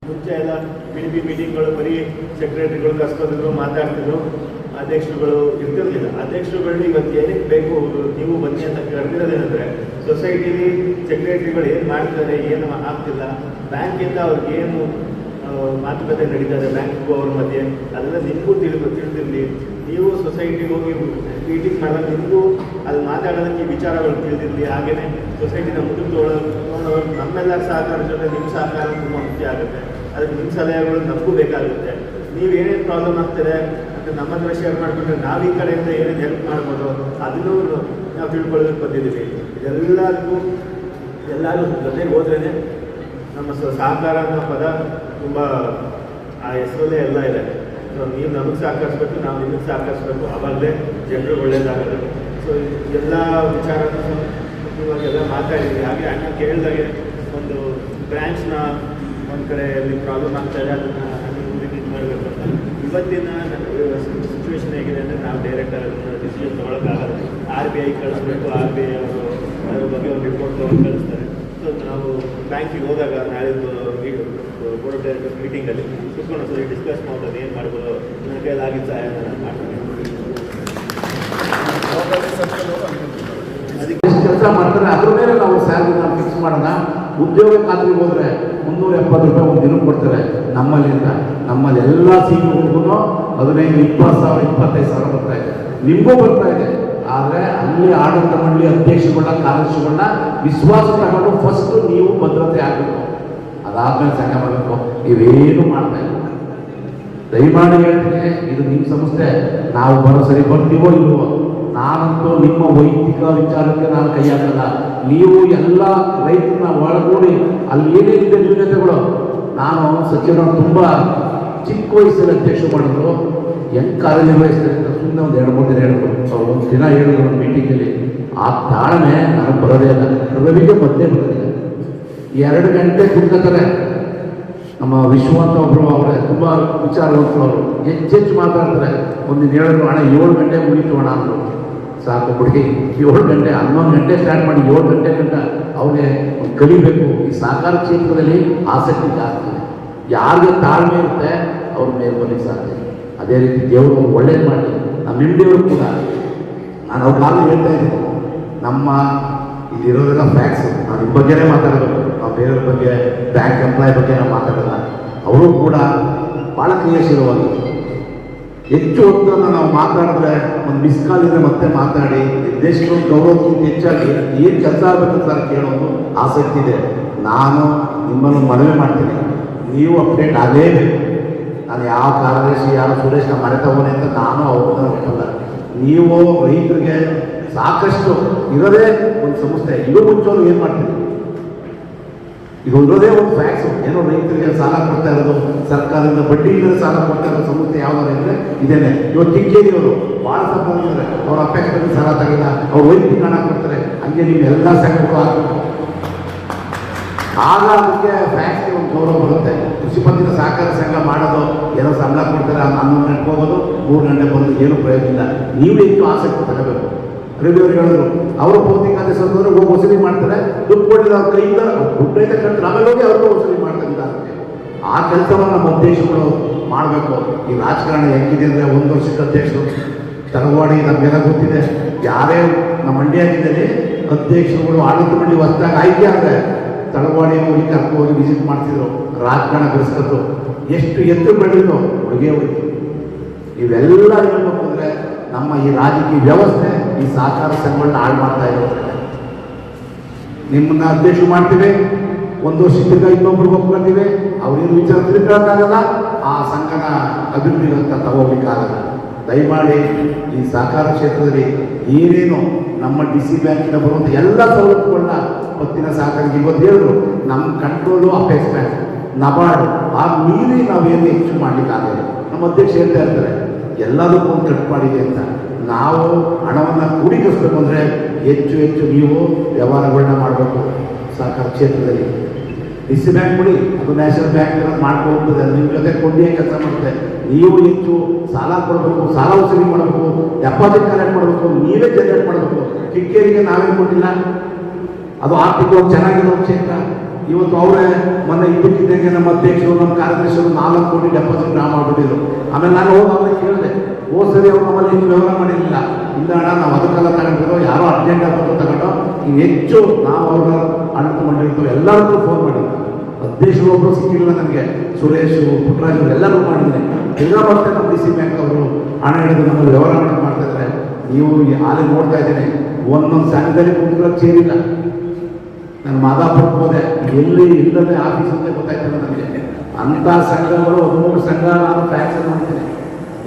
ಮುಂಚೆ ಎಲ್ಲ ಮೀಟಿಂಗ್ಗಳು ಬರೀ ಸೆಕ್ರೆಟರಿಗಳು ಕರ್ಸ್ಕೊಂಡಿದ್ರು, ಮಾತಾಡ್ತಿದ್ರು, ಅಧ್ಯಕ್ಷರುಗಳು ಇರ್ತಿರ್ಲಿಲ್ಲ. ಅಧ್ಯಕ್ಷರುಗಳು ಇವತ್ತು ಏನಕ್ಕೆ ಬೇಕು ನೀವು ಬನ್ನಿ ಅಂತ ಕರೆದಿರೋದೇನೆಂದರೆ, ಸೊಸೈಟಿಲಿ ಸೆಕ್ರೆಟರಿಗಳು ಏನು ಮಾಡ್ತಾರೆ, ಏನು ಆಗ್ತಿಲ್ಲ, ಬ್ಯಾಂಕಿಂದ ಅವ್ರಿಗೆ ಏನು ಮಾತುಕತೆ ನಡೀತದೆ ಬ್ಯಾಂಕ್ಗೂ ಅವ್ರ ಮಧ್ಯೆ, ಅದೆಲ್ಲ ನಿಮಗೂ ತಿಳಿದಿರಲಿ. ನೀವು ಸೊಸೈಟಿಗೆ ಹೋಗಿ ಮೀಟಿಂಗ್ ಮಾಡೋದು, ನಿಮಗೂ ಅಲ್ಲಿ ಮಾತಾಡೋದಕ್ಕೆ ವಿಚಾರಗಳು ತಿಳಿದಿರಲಿ. ಹಾಗೆಯೇ ಸೊಸೈಟಿನ ಮುಂದಕ್ಕೆ ತೊಗೊಂಡವರು ನಮ್ಮೆಲ್ಲರ ಸಹಕಾರ ಜೊತೆ ನಿಮ್ಮ ಸಹಕಾರ ತುಂಬ ಮುಖ್ಯ ಆಗುತ್ತೆ. ಅದಕ್ಕೆ ನಿಮ್ಮ ಸಲಹೆಗಳು ನಮಗೂ ಬೇಕಾಗುತ್ತೆ. ನೀವು ಏನೇನು ಪ್ರಾಬ್ಲಮ್ ಆಗ್ತದೆ ಅಂತ ನಮ್ಮ ಹತ್ರ ಶೇರ್ ಮಾಡಿಕೊಂಡ್ರೆ ನಾವು ಈ ಕಡೆಯಿಂದ ಏನೇನು ಹೆಲ್ಪ್ ಮಾಡ್ಬೋದು ಅದನ್ನೂ ನಾವು ತಿಳ್ಕೊಳ್ಳೋದಕ್ಕೆ ಬಂದಿದ್ದೀವಿ. ಇದೆಲ್ಲದಕ್ಕೂ ಎಲ್ಲರೂ ಜೊತೆಗೆ ಹೋದ್ರೇ ನಮ್ಮ ಸಹಕಾರ ಅನ್ನೋ ಪದ ತುಂಬ ಆ ಹೆಸರಲ್ಲೇ ಎಲ್ಲ ಇದೆ. ಸೊ ನೀವು ನಮಗೆ ಸಹಕರಿಸ್ಬೇಕು, ನಾವು ನಿಮಗೆ ಸಹಕರಿಸ್ಬೇಕು, ಆವಾಗಲೇ ಜನರು ಒಳ್ಳೇದಾಗೋದು. ಸೊ ಎಲ್ಲ ವಿಚಾರನೂ ಇವಾಗೆಲ್ಲ ಮಾತಾಡಿದ್ವಿ. ಹಾಗೆ ಅಣ್ಣ ಕೇಳಿದಾಗೆ ಒಂದು ಬ್ರ್ಯಾಂಚ್ನ ಒಂದು ಕಡೆ ಎಲ್ಲಿ ಪ್ರಾಬ್ಲಮ್ ಆಗ್ತಾಯಿದೆ ಅದನ್ನು ಮುಂದಕ್ಕೆ ಇದು ಮಾಡಬೇಕು ಅಂತ. ಇವತ್ತಿನ ಸಿಚುವೇಶನ್ ಹೇಗಿದೆ ಅಂದರೆ ನಾವು ಡೈರೆಕ್ಟಾಗಿ ಅದನ್ನು ಡಿಸಿಷನ್ ತೊಗೊಳಕ್ಕಾಗಲ್ಲ. RBI ಕಳಿಸ್ಬೇಕು, RBI ಅವರು ಅದ್ರ ಬಗ್ಗೆ ಒಂದು ರಿಪೋರ್ಟ್ ತೊಗೊಂಡು ಕಳಿಸ್ತಾರೆ. ಸೊ ನಾವು ಬ್ಯಾಂಕಿಗೆ ಹೋದಾಗ ನಾಳೆ ಬೋರ್ಡ್ ಆಫ್ ಡೈರೆಕ್ಟರ್ಸ್ ಮೀಟಿಂಗಲ್ಲಿ ಕೂತ್ಕೊಂಡು ಸರಿ ಡಿಸ್ಕಸ್ ಮಾಡೋದು, ಏನು ಮಾಡ್ಬೋದು, ನನ್ನ ಕೈಲಾಗಿದ್ದ ಸಹಾಯ ನಾನು ಮಾಡ್ತೀನಿ. ಅದಕ್ಕೆ ಕೆಲಸ ಮಾಡ್ತಾರೆ, ಅದ್ರ ಮೇಲೆ ನಾವು ಸ್ಯಾಲ್ರಿ ನಾವು ಫಿಕ್ಸ್ ಮಾಡೋಣ. ಉದ್ಯೋಗ ಖಾತ್ರಿಗೆ ಹೋದರೆ 370 ರೂಪಾಯಿ ಒಂದು ದಿನಕ್ಕೆ ಕೊಡ್ತಾರೆ. ನಮ್ಮಲ್ಲಿ ಎಲ್ಲ ಸೀಟುಗಳಿಗೂ 15,000, 20,000, 25,000 ಬರ್ತಾ ಇದೆ. ನಿಮಗೂ ಬರ್ತಾ ಇದೆ. ಆದರೆ ಅಲ್ಲಿ ಆಡಳಿತ ಮಂಡಳಿ ಅಧ್ಯಕ್ಷರುಗಳನ್ನ, ಕಾರ್ಯದರ್ಶಿಗಳನ್ನ ವಿಶ್ವಾಸ ತಗೊಂಡು ಫಸ್ಟ್ ನೀವು ಭದ್ರತೆ ಆಗಬೇಕು. ಅದಾದ್ಮೇಲೆ ಸಂಘ ಮಾಡಬೇಕು. ಇವೇನು ಮಾಡ್ತಾ ಇಲ್ಲ. ದಯಮಾಡಿ ಹೇಳ್ತೀನಿ, ಇದು ನಿಮ್ಮ ಸಂಸ್ಥೆ. ನಾವು ಬರೋ ಸರಿ ಬರ್ತೀವೋ ಇಲ್ವೋ, ನಾನಂತೂ ನಿಮ್ಮ ವೈಯಕ್ತಿಕ ವಿಚಾರಕ್ಕೆ ನಾನು ಕೈ ಹಾಕಲ್ಲ. ನೀವು ಎಲ್ಲ ರೈತರನ್ನ ಒಳಗೂಡಿ ಅಲ್ಲಿ ಏನೇನಿದೆ ನ್ಯೂನತೆಗಳು. ನಾನು ಸಚಿವರು ತುಂಬ ಚಿಕ್ಕ ವಯಸ್ಸಲ್ಲಿ ಅಧ್ಯಕ್ಷ ಮಾಡಿದ್ರು, ಹೆಂಗೆ ಕಾರ್ಯನಿರ್ವಹಿಸ್ತಾರೆ ಅಂತ ಸುಮ್ಮನೆ ಒಂದು 2-3 ದಿನ ಹೇಳಿದ್ರು. ಅವ್ರು ಒಂದು ದಿನ ಹೇಳಿದ್ರು ಒಂದು ಮೀಟಿಂಗಲ್ಲಿ. ಆ ತಾಳ್ಮೆ ನನಗೆ ಬರೋದೇ ಇಲ್ಲ. ರವಿಗೆ ಮಧ್ಯೆ ಬರೋದಿಲ್ಲ. 2 ಗಂಟೆ ಕುತ್ಕೋತಾರೆ. ನಮ್ಮ ವಿಶ್ವಂತ ಒಬ್ಬರು ಅವರೇ ತುಂಬ ವಿಚಾರವಂತರು, ಅವರು ಹೆಚ್ಚೆಚ್ಚು ಮಾತಾಡ್ತಾರೆ. ಒಂದಿನ ಹೇಳಿದ್ರು, ಅಣ್ಣ 7 ಗಂಟೆ ಮುಗೀತು ಅಣ್ಣ ಅಂದರು. ಸಾಕು ಬಿಡಿ, 7 ಗಂಟೆ 11 ಗಂಟೆ ಸ್ಟಾರ್ಟ್ ಮಾಡಿ 7 ಗಂಟೆ ಗಂಟ ಅವನೇ ಕಲಿಬೇಕು. ಈ ಸಹಕಾರ ಕ್ಷೇತ್ರದಲ್ಲಿ ಆಸಕ್ತಿ ಜಾಸ್ತಿ ಇದೆ. ಯಾರಿಗೆ ತಾಳ್ಮೆ ಇರುತ್ತೆ ಅವ್ರ ಮೇಲೆ ಬರಲಿಕ್ಕೆ ಸಾಧ್ಯ. ಅದೇ ರೀತಿ ದೇವರು ಒಳ್ಳೇದು ಮಾಡಿ. ನಮ್ಮ MD ಅವರು ಕೂಡ ನಾನು ಅವ್ರ ಕಾಲ ಹೇಳ್ತಾ ಇದ್ದೀನಿ, ನಮ್ಮ ಇಲ್ಲಿರೋದೆಲ್ಲ ಫ್ಯಾಕ್ಸ್. ನಾವು ನಿಮ್ಮ ಬಗ್ಗೆನೇ ಮಾತಾಡಬೇಕು, ನಾವು ಬೇರೆಯವ್ರ ಬಗ್ಗೆ, ಬ್ಯಾಂಕ್ ಎಂಪ್ಲಾಯ್ ಬಗ್ಗೆ ನಾವು ಮಾತಾಡಲ್ಲ. ಅವರು ಕೂಡ ಭಾಳ ಕ್ರಿಯಾಶೀಲವಾಗಿ ಹೆಚ್ಚು ಹೊತ್ತನ್ನು ನಾವು ಮಾತಾಡಿದ್ರೆ ಒಂದು ಮಿಸ್ ಕಾಲ್ ಇದ್ರೆ ಮತ್ತೆ ಮಾತಾಡಿ ದೇಶಕ್ಕೆ ಗೌರವಕ್ಕಿಂತ ಹೆಚ್ಚಾಗಿ ಏನು ಕೆಲಸ ಆಗಬೇಕಂತ ನಾನು ಕೇಳೋದು ಆಸಕ್ತಿ ಇದೆ. ನಾನು ನಿಮ್ಮನ್ನು ಮನವಿ ಮಾಡ್ತೀನಿ, ನೀವು ಅಪ್ಡೇಟ್ ಆಗಲೇಬೇಕು. ನಾನು ಯಾವ ಕಾರ್ಯದರ್ಶಿ ಯಾವ ಸುರೇಶ್ ಮನೆ ತಗೋನೆ ಅಂತ ನಾನು ಅವ್ರನ್ನ ಒಪ್ಪಲ್ಲ. ನೀವು ರೈತರಿಗೆ ಸಾಕಷ್ಟು ಇರೋದೇ ಒಂದು ಸಂಸ್ಥೆ, ಇದು ಮುಂಚೋರು ಏನು ಮಾಡ್ತೀವಿ, ಇದು ಇರೋದೇ ಒಂದು ಫ್ಯಾಕ್ಸು. ಏನೋ ರೈತರಿಗೆ ಸಾಲ ಕೊಡ್ತಾ ಇರೋದು, ಸರ್ಕಾರದಿಂದ ಬಡ್ಡಿ ಇಲ್ಲದೆ ಸಾಲ ಕೊಡ್ತಾ ಇರೋ ಸಂಸ್ಥೆ ಯಾವ್ದಾರು ಅಂದರೆ ಇದೇನೆ. ಇವತ್ತು ಕಿಕ್ಕೇರಿಯವರು ಭಾಳ ಸಂಬಂಧಿಸಿದ್ದಾರೆ, ಅವ್ರ ಅಪೇಕ್ಷೆಗೆ ಸಾಲ ತಗೊಳ್ಳ, ಅವ್ರು ವೈದ್ಯಕೀಯ ಹಣ ಕೊಡ್ತಾರೆ. ಹಂಗೆ ನಿಮ್ಮ ಎಲ್ಲ ಸಂಘಗಳು ಆಗಬೇಕು. ಆಗ ಅದಕ್ಕೆ ಫ್ಯಾಕ್ಟ್ರಿ ಒಂದು ಗೌರವ ಬರುತ್ತೆ. ಕೃಷಿ ಪತ್ತಿನ ಸಹಕಾರ ಸಂಘ ಮಾಡೋದು ಏನೋ ಸಂಬಳ ಕೊಡ್ತಾರೆ, 11 ಗಂಟೆಗೆ ಹೋಗೋದು 3 ಗಂಟೆ ಬಂದು ಏನು ಪ್ರಯೋಜನ ಇಲ್ಲ. ನೀವು ಹೆಚ್ಚು ಆಸಕ್ತಿ ತಗೋಬೇಕು. ರವಿ ಅವರು ಹೇಳಿದ್ರು, ಅವರು ಭೌತಿಕ ಆದೇಶ ಹೋಗಿ ವಸೂಲಿ ಮಾಡ್ತಾರೆ, ದುಡ್ಡು ಕೊಟ್ಟಿಲ್ಲ ಅವ್ರ ಕೈಯಿಂದ ದುಡ್ಡೈತೆ ಕಟ್ಟಿದ್ರೆ ಆಮೇಲೆ ಹೋಗಿ ಅವ್ರಿಗೂ ವಸೂಲಿ ಮಾಡ್ತಾರೆ. ಆ ಕೆಲಸವನ್ನು ನಮ್ಮ ಅಧ್ಯಕ್ಷಗಳು ಮಾಡಬೇಕು. ಈ ರಾಜಕಾರಣ ಹೆಂಗಿದೆ ಅಂದರೆ 1 ವರ್ಷಕ್ಕೆ ಅಧ್ಯಕ್ಷರು ತರವಾಡಿ ನಮಗೆಲ್ಲ ಗೊತ್ತಿದೆ. ಯಾರೇ ನಮ್ಮ ಮಂಡ್ಯದಲ್ಲಿ ಅಧ್ಯಕ್ಷರುಗಳು ಆಡಳಿತ ಮಂಡಳಿ ಹೊಸದಾಗ ಆಯ್ಕೆ ಆದರೆ ತಳವಾಡಿ ಹೋಗಿ ಕರ್ಕೊಂಡು ವಿಸಿಟ್ ಮಾಡ್ತಿದ್ರು. ರಾಜಕಾರಣ ಬೆಳೆಸ್ಕೊತು ಎಷ್ಟು ಎತ್ತು ಬೆಳೆದು ಒಳಗೆ ಹೋಯ್ತು. ಇವೆಲ್ಲ ಹೇಳ್ಬೇಕು ಅಂದರೆ ನಮ್ಮ ಈ ರಾಜಕೀಯ ವ್ಯವಸ್ಥೆ ಈ ಸಹಕಾರ ಸಂಘಗಳನ್ನ ಹಾಳು ಮಾಡ್ತಾ ಇರೋದು. ನಿಮ್ಮನ್ನ ಅಧ್ಯಕ್ಷ ಮಾಡ್ತೀವಿ, 1 ವರ್ಷದಿಂದ ಇನ್ನೊಬ್ರಿಗೆ ಒಪ್ಕೊಳ್ತೀವಿ, ಅವ್ರೇನು ವಿಚಾರ ತಿಳ್ಕೊಳ್ಳೋಕ್ಕಾಗಲ್ಲ, ಆ ಸಂಘನ ಅಭಿವೃದ್ಧಿ ಅಂತ ತಗೋಬೇಕಾಗಲ್ಲ. ದಯಮಾಡಿ ಈ ಸಹಕಾರ ಕ್ಷೇತ್ರದಲ್ಲಿ ಏನೇನು ನಮ್ಮ DC ಬ್ಯಾಂಕಿನ ಬರುವಂಥ ಎಲ್ಲ ಸವಲತ್ತುಗಳನ್ನ ಪತ್ತಿನ ಸಹಕಾರಿಗೆ ಇವತ್ತು ಹೇಳಿದ್ರು. ನಮ್ಮ ಕಂಟ್ರೋಲು ಅಪೆಕ್ಸ್ ಬ್ಯಾಂಕ್, ನಬಾರ್ಡ್ ಆ ಮೀರಿ ನಾವೇನು ಹೆಚ್ಚು ಮಾಡಲಿಕ್ಕಾಗಲ್ಲ. ನಮ್ಮ ಅಧ್ಯಕ್ಷ ಹೇಳ್ತಾ ಇರ್ತಾರೆ ಎಲ್ಲದಕ್ಕೂ ಒಂದು ಕಟ್ಪಾಡಿದೆ ಅಂತ. ನಾವು ಹಣವನ್ನು ಕೂಡಿಗಿಸ್ಬೇಕು ಅಂದರೆ ಹೆಚ್ಚು ಹೆಚ್ಚು ನೀವು ವ್ಯವಹಾರಗಳನ್ನ ಮಾಡಬೇಕು ಸಹಕಾರ ಕ್ಷೇತ್ರದಲ್ಲಿ. DC ಬ್ಯಾಂಕ್ ಕೊಡಿ, ಅದು ನ್ಯಾಷನಲ್ ಬ್ಯಾಂಕ್ ಮಾಡ್ಕೊಳ್ತದೆ, ನಿಮ್ಮ ಜೊತೆ ಕೊಂಡಿಯೇ ಕೆಲಸ ಮಾಡುತ್ತೆ. ನೀವು ಹೆಚ್ಚು ಸಾಲ ಕೊಡಬೇಕು, ಸಾಲ ವಸೂಲಿ ಮಾಡಬೇಕು, ಡೆಪಾಸಿಟ್ ಕಲೆಕ್ಟ್ ಮಾಡಬೇಕು, ನೀವೇ ಜನರೇಟ್ ಮಾಡಬೇಕು. ಕಿಕ್ಕೇರಿಗೆ ನಾವೇನು ಕೊಟ್ಟಿಲ್ಲ, ಅದು ಆರ್ಥಿಕವಾಗಿ ಚೆನ್ನಾಗಿರೋ ಕ್ಷೇತ್ರ. ಇವತ್ತು ಅವರೇ ಮೊನ್ನೆ ಇದ್ದಕ್ಕಿದ್ದಂಗೆ ನಮ್ಮ ಅಧ್ಯಕ್ಷರು ನಮ್ಮ ಕಾರ್ಯದರ್ಶಿಗಳು 4 ಕೋಟಿ ಡೆಪಾಸಿಟ್ ಡ್ರಾ ಮಾಡಿಬಿಟ್ಟಿದ್ರು. ಆಮೇಲೆ ನಾನು ಹೋಗಿ ಅವ್ರಿಗೆ ಕೇಳಿದೆ, ಸರಿ ಅವ್ರು ನಮ್ಮಲ್ಲಿ ಹೆಚ್ಚು ವ್ಯವಹಾರ ಮಾಡಿರಲಿಲ್ಲ, ಇಲ್ಲ ಅಣ್ಣ ನಾವು ಅದಕ್ಕೆಲ್ಲ ತಗೊಂಡಿರೋ, ಯಾರೋ ಅರ್ಜೆಂಟ್ ಬಂದು ತಗೊಂಡು ಇನ್ನು ಹೆಚ್ಚು ನಾವು ಅವ್ರ ಆಡಳಿತ ಮಂಡಳಿತು ಎಲ್ಲರಿಗೂ ಫೋನ್ ಮಾಡಿದ್ವಿ. ಅಧ್ಯಕ್ಷರು ಒಬ್ಬರು ಸಿಕ್ಕಿಲ್ಲ ನನಗೆ, ಸುರೇಶು ಪುಟ್ಟರಾಜು ಎಲ್ಲರೂ ಮಾಡಿದ್ದೀನಿ. ಎಲ್ಲ ಮತ್ತೆ ನಮ್ಮ DC ಬ್ಯಾಂಕ್ ಅವರು ಹಣ ಹಿಡಿದು ನಮ್ಮಲ್ಲಿ ವ್ಯವಹಾರ ಮಾಡ್ತಾ ಇದ್ದಾರೆ. ನೀವು ಹಾಲಿ ನೋಡ್ತಾ ಇದ್ದೀನಿ, ಒಂದೊಂದು ಸಂಘದಲ್ಲಿ ಕುಂತ್ಕೊಳ್ಳೋಕೆ ಸೇರಿಲ್ಲ. ನಾನು ಮಾದಾಪುರಕ್ಕೆ ಹೋದೆ, ಎಲ್ಲಿ ಇಲ್ಲದೆ ಆಫೀಸ್ ಅಂತ ಗೊತ್ತಾಯ್ತಲ್ಲ ನನಗೆ. ಅಂಥ ಸಂಘಗಳು 13 ಸಂಘ ನಾನು ಟ್ಯಾಕ್ಸ್ ಮಾಡ್ತೀನಿ.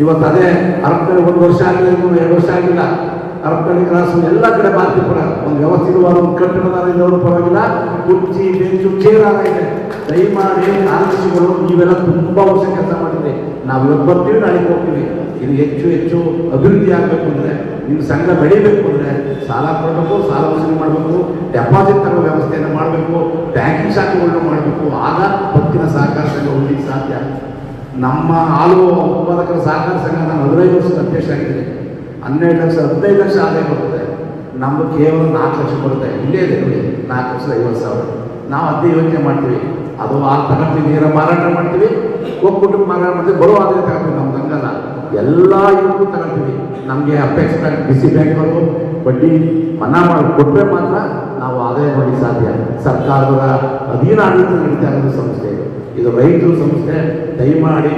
ಇವತ್ತು ಅದೇ ಅರಪಳ್ಳಿ 1 ವರ್ಷ ಆಗಿಲ್ಲ, 2 ವರ್ಷ ಆಗಿಲ್ಲ, ಅರಪಳ್ಳಿ ಕ್ರಾಸು ಎಲ್ಲ ಕಡೆ ಬಾರ್ತಿಪುರ ಒಂದು ವ್ಯವಸ್ಥಿತವಾದ ಒಂದು ಕಟ್ಟಡದವರು ಪರವಾಗಿಲ್ಲ, ಕುರ್ಚಿ ಬೆಂಚು ಚೇರ್ ಇದೆ. ದಯಮಾಡಿ ಕಾರ್ಯದರ್ಶಿಗಳು ನೀವೆಲ್ಲ ತುಂಬ ವರ್ಷ ಕೆಲಸ ಮಾಡಿದ್ರಿ. ನಾವು ಇವತ್ತು ಬರ್ತೀವಿ, ನಾಳೆಗೆ ಹೋಗ್ತೀವಿ. ಇದು ಹೆಚ್ಚು ಹೆಚ್ಚು ಅಭಿವೃದ್ಧಿ ಆಗಬೇಕು ಅಂದರೆ, ನಿಮ್ಮ ಸಂಘ ಬೆಳಿಬೇಕು ಅಂದರೆ ಸಾಲ ಕೊಡಬೇಕು, ಸಾಲ ವಸೂಲಿ ಮಾಡಬೇಕು, ಡೆಪಾಸಿಟ್ ತಗೋ ವ್ಯವಸ್ಥೆಯನ್ನು ಮಾಡಬೇಕು, ಬ್ಯಾಂಕಿಂಗ್ ಶಾಖೆಗಳನ್ನ ಮಾಡಬೇಕು. ಆಗ ಪತ್ತಿನ ಸಹಕಾರ ಸಂಘ ಉಳಿಲಿಕ್ಕೆ ಸಾಧ್ಯ. ನಮ್ಮ ಹಾಲು ಉತ್ಪಾದಕರ ಸಹಕಾರ ಸಂಘ ನಾನು 15 ವರ್ಷದ ಅಧ್ಯಕ್ಷ ಆಗಿದ್ದೀನಿ. 12 ಲಕ್ಷ 15 ಲಕ್ಷ ಆದಾಯ ಬರ್ತದೆ. ನಮ್ಮದು ಕೇವಲ 4 ಲಕ್ಷ ಬರುತ್ತೆ. ಇಲ್ಲೇ ಇದೆ ನೋಡಿ, 4,50,000. ನಾವು ಅದೇ ಯೋಚನೆ ಮಾಡ್ತೀವಿ. ಅದು ಹಾಲು ತಗೊಳ್ತೀವಿ, ನೀರ ಮಾರಾಟ ಮಾಡ್ತೀವಿ, ಒಕ್ಕೂಟಕ್ಕೆ ಮಾರಾಟ ಮಾಡ್ತೀವಿ, ಬರೋ ಆದಾಯ ತಗೊಳ್ತೀವಿ. ನಮ್ಗೆ ಹಂಗಲ್ಲ, ಎಲ್ಲ ಇವತ್ತು ತಗೊಳ್ತೀವಿ. ನಮಗೆ ಅಪೆಕ್ಸ್ ಬ್ಯಾಂಕ್ DC ಬ್ಯಾಂಕ್ ಅವರು ಬಡ್ಡಿ ಮನ್ನಾ ಮಾಡಿ ಕೊಟ್ಟರೆ ಮಾತ್ರ ನಾವು ಆದಾಯ ಮಾಡಿ ಸಾಧ್ಯ. ಸರ್ಕಾರದ ಅಧೀನ ಆಡಳಿತ ನಡೀತಾ ಇರೋದು ಸಂಸ್ಥೆ ಇದು ರೈತರು ಸಂಸ್ಥೆ. ದಯಮಾಡಿ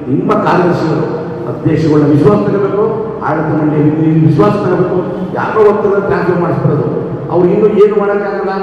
ನಿಮ್ಮ ಕಾರ್ಯದರ್ಶಿಗಳು ಅಧ್ಯಕ್ಷಗಳನ್ನ ವಿಶ್ವಾಸ ತಗೋಬೇಕು, ಆಡಳಿತ ಮಂಡಳಿ ವಿಶ್ವಾಸ ತಗೋಬೇಕು. ಯಾರೋ ಒತ್ತಡ ಟ್ರಾನ್ಸ್ಫರ್ ಮಾಡಿಸ್ಬಿಡೋದು, ಅವ್ರು ಇನ್ನೂ ಏನು ಮಾಡೋಕ್ಕಾಗಲ್ಲ.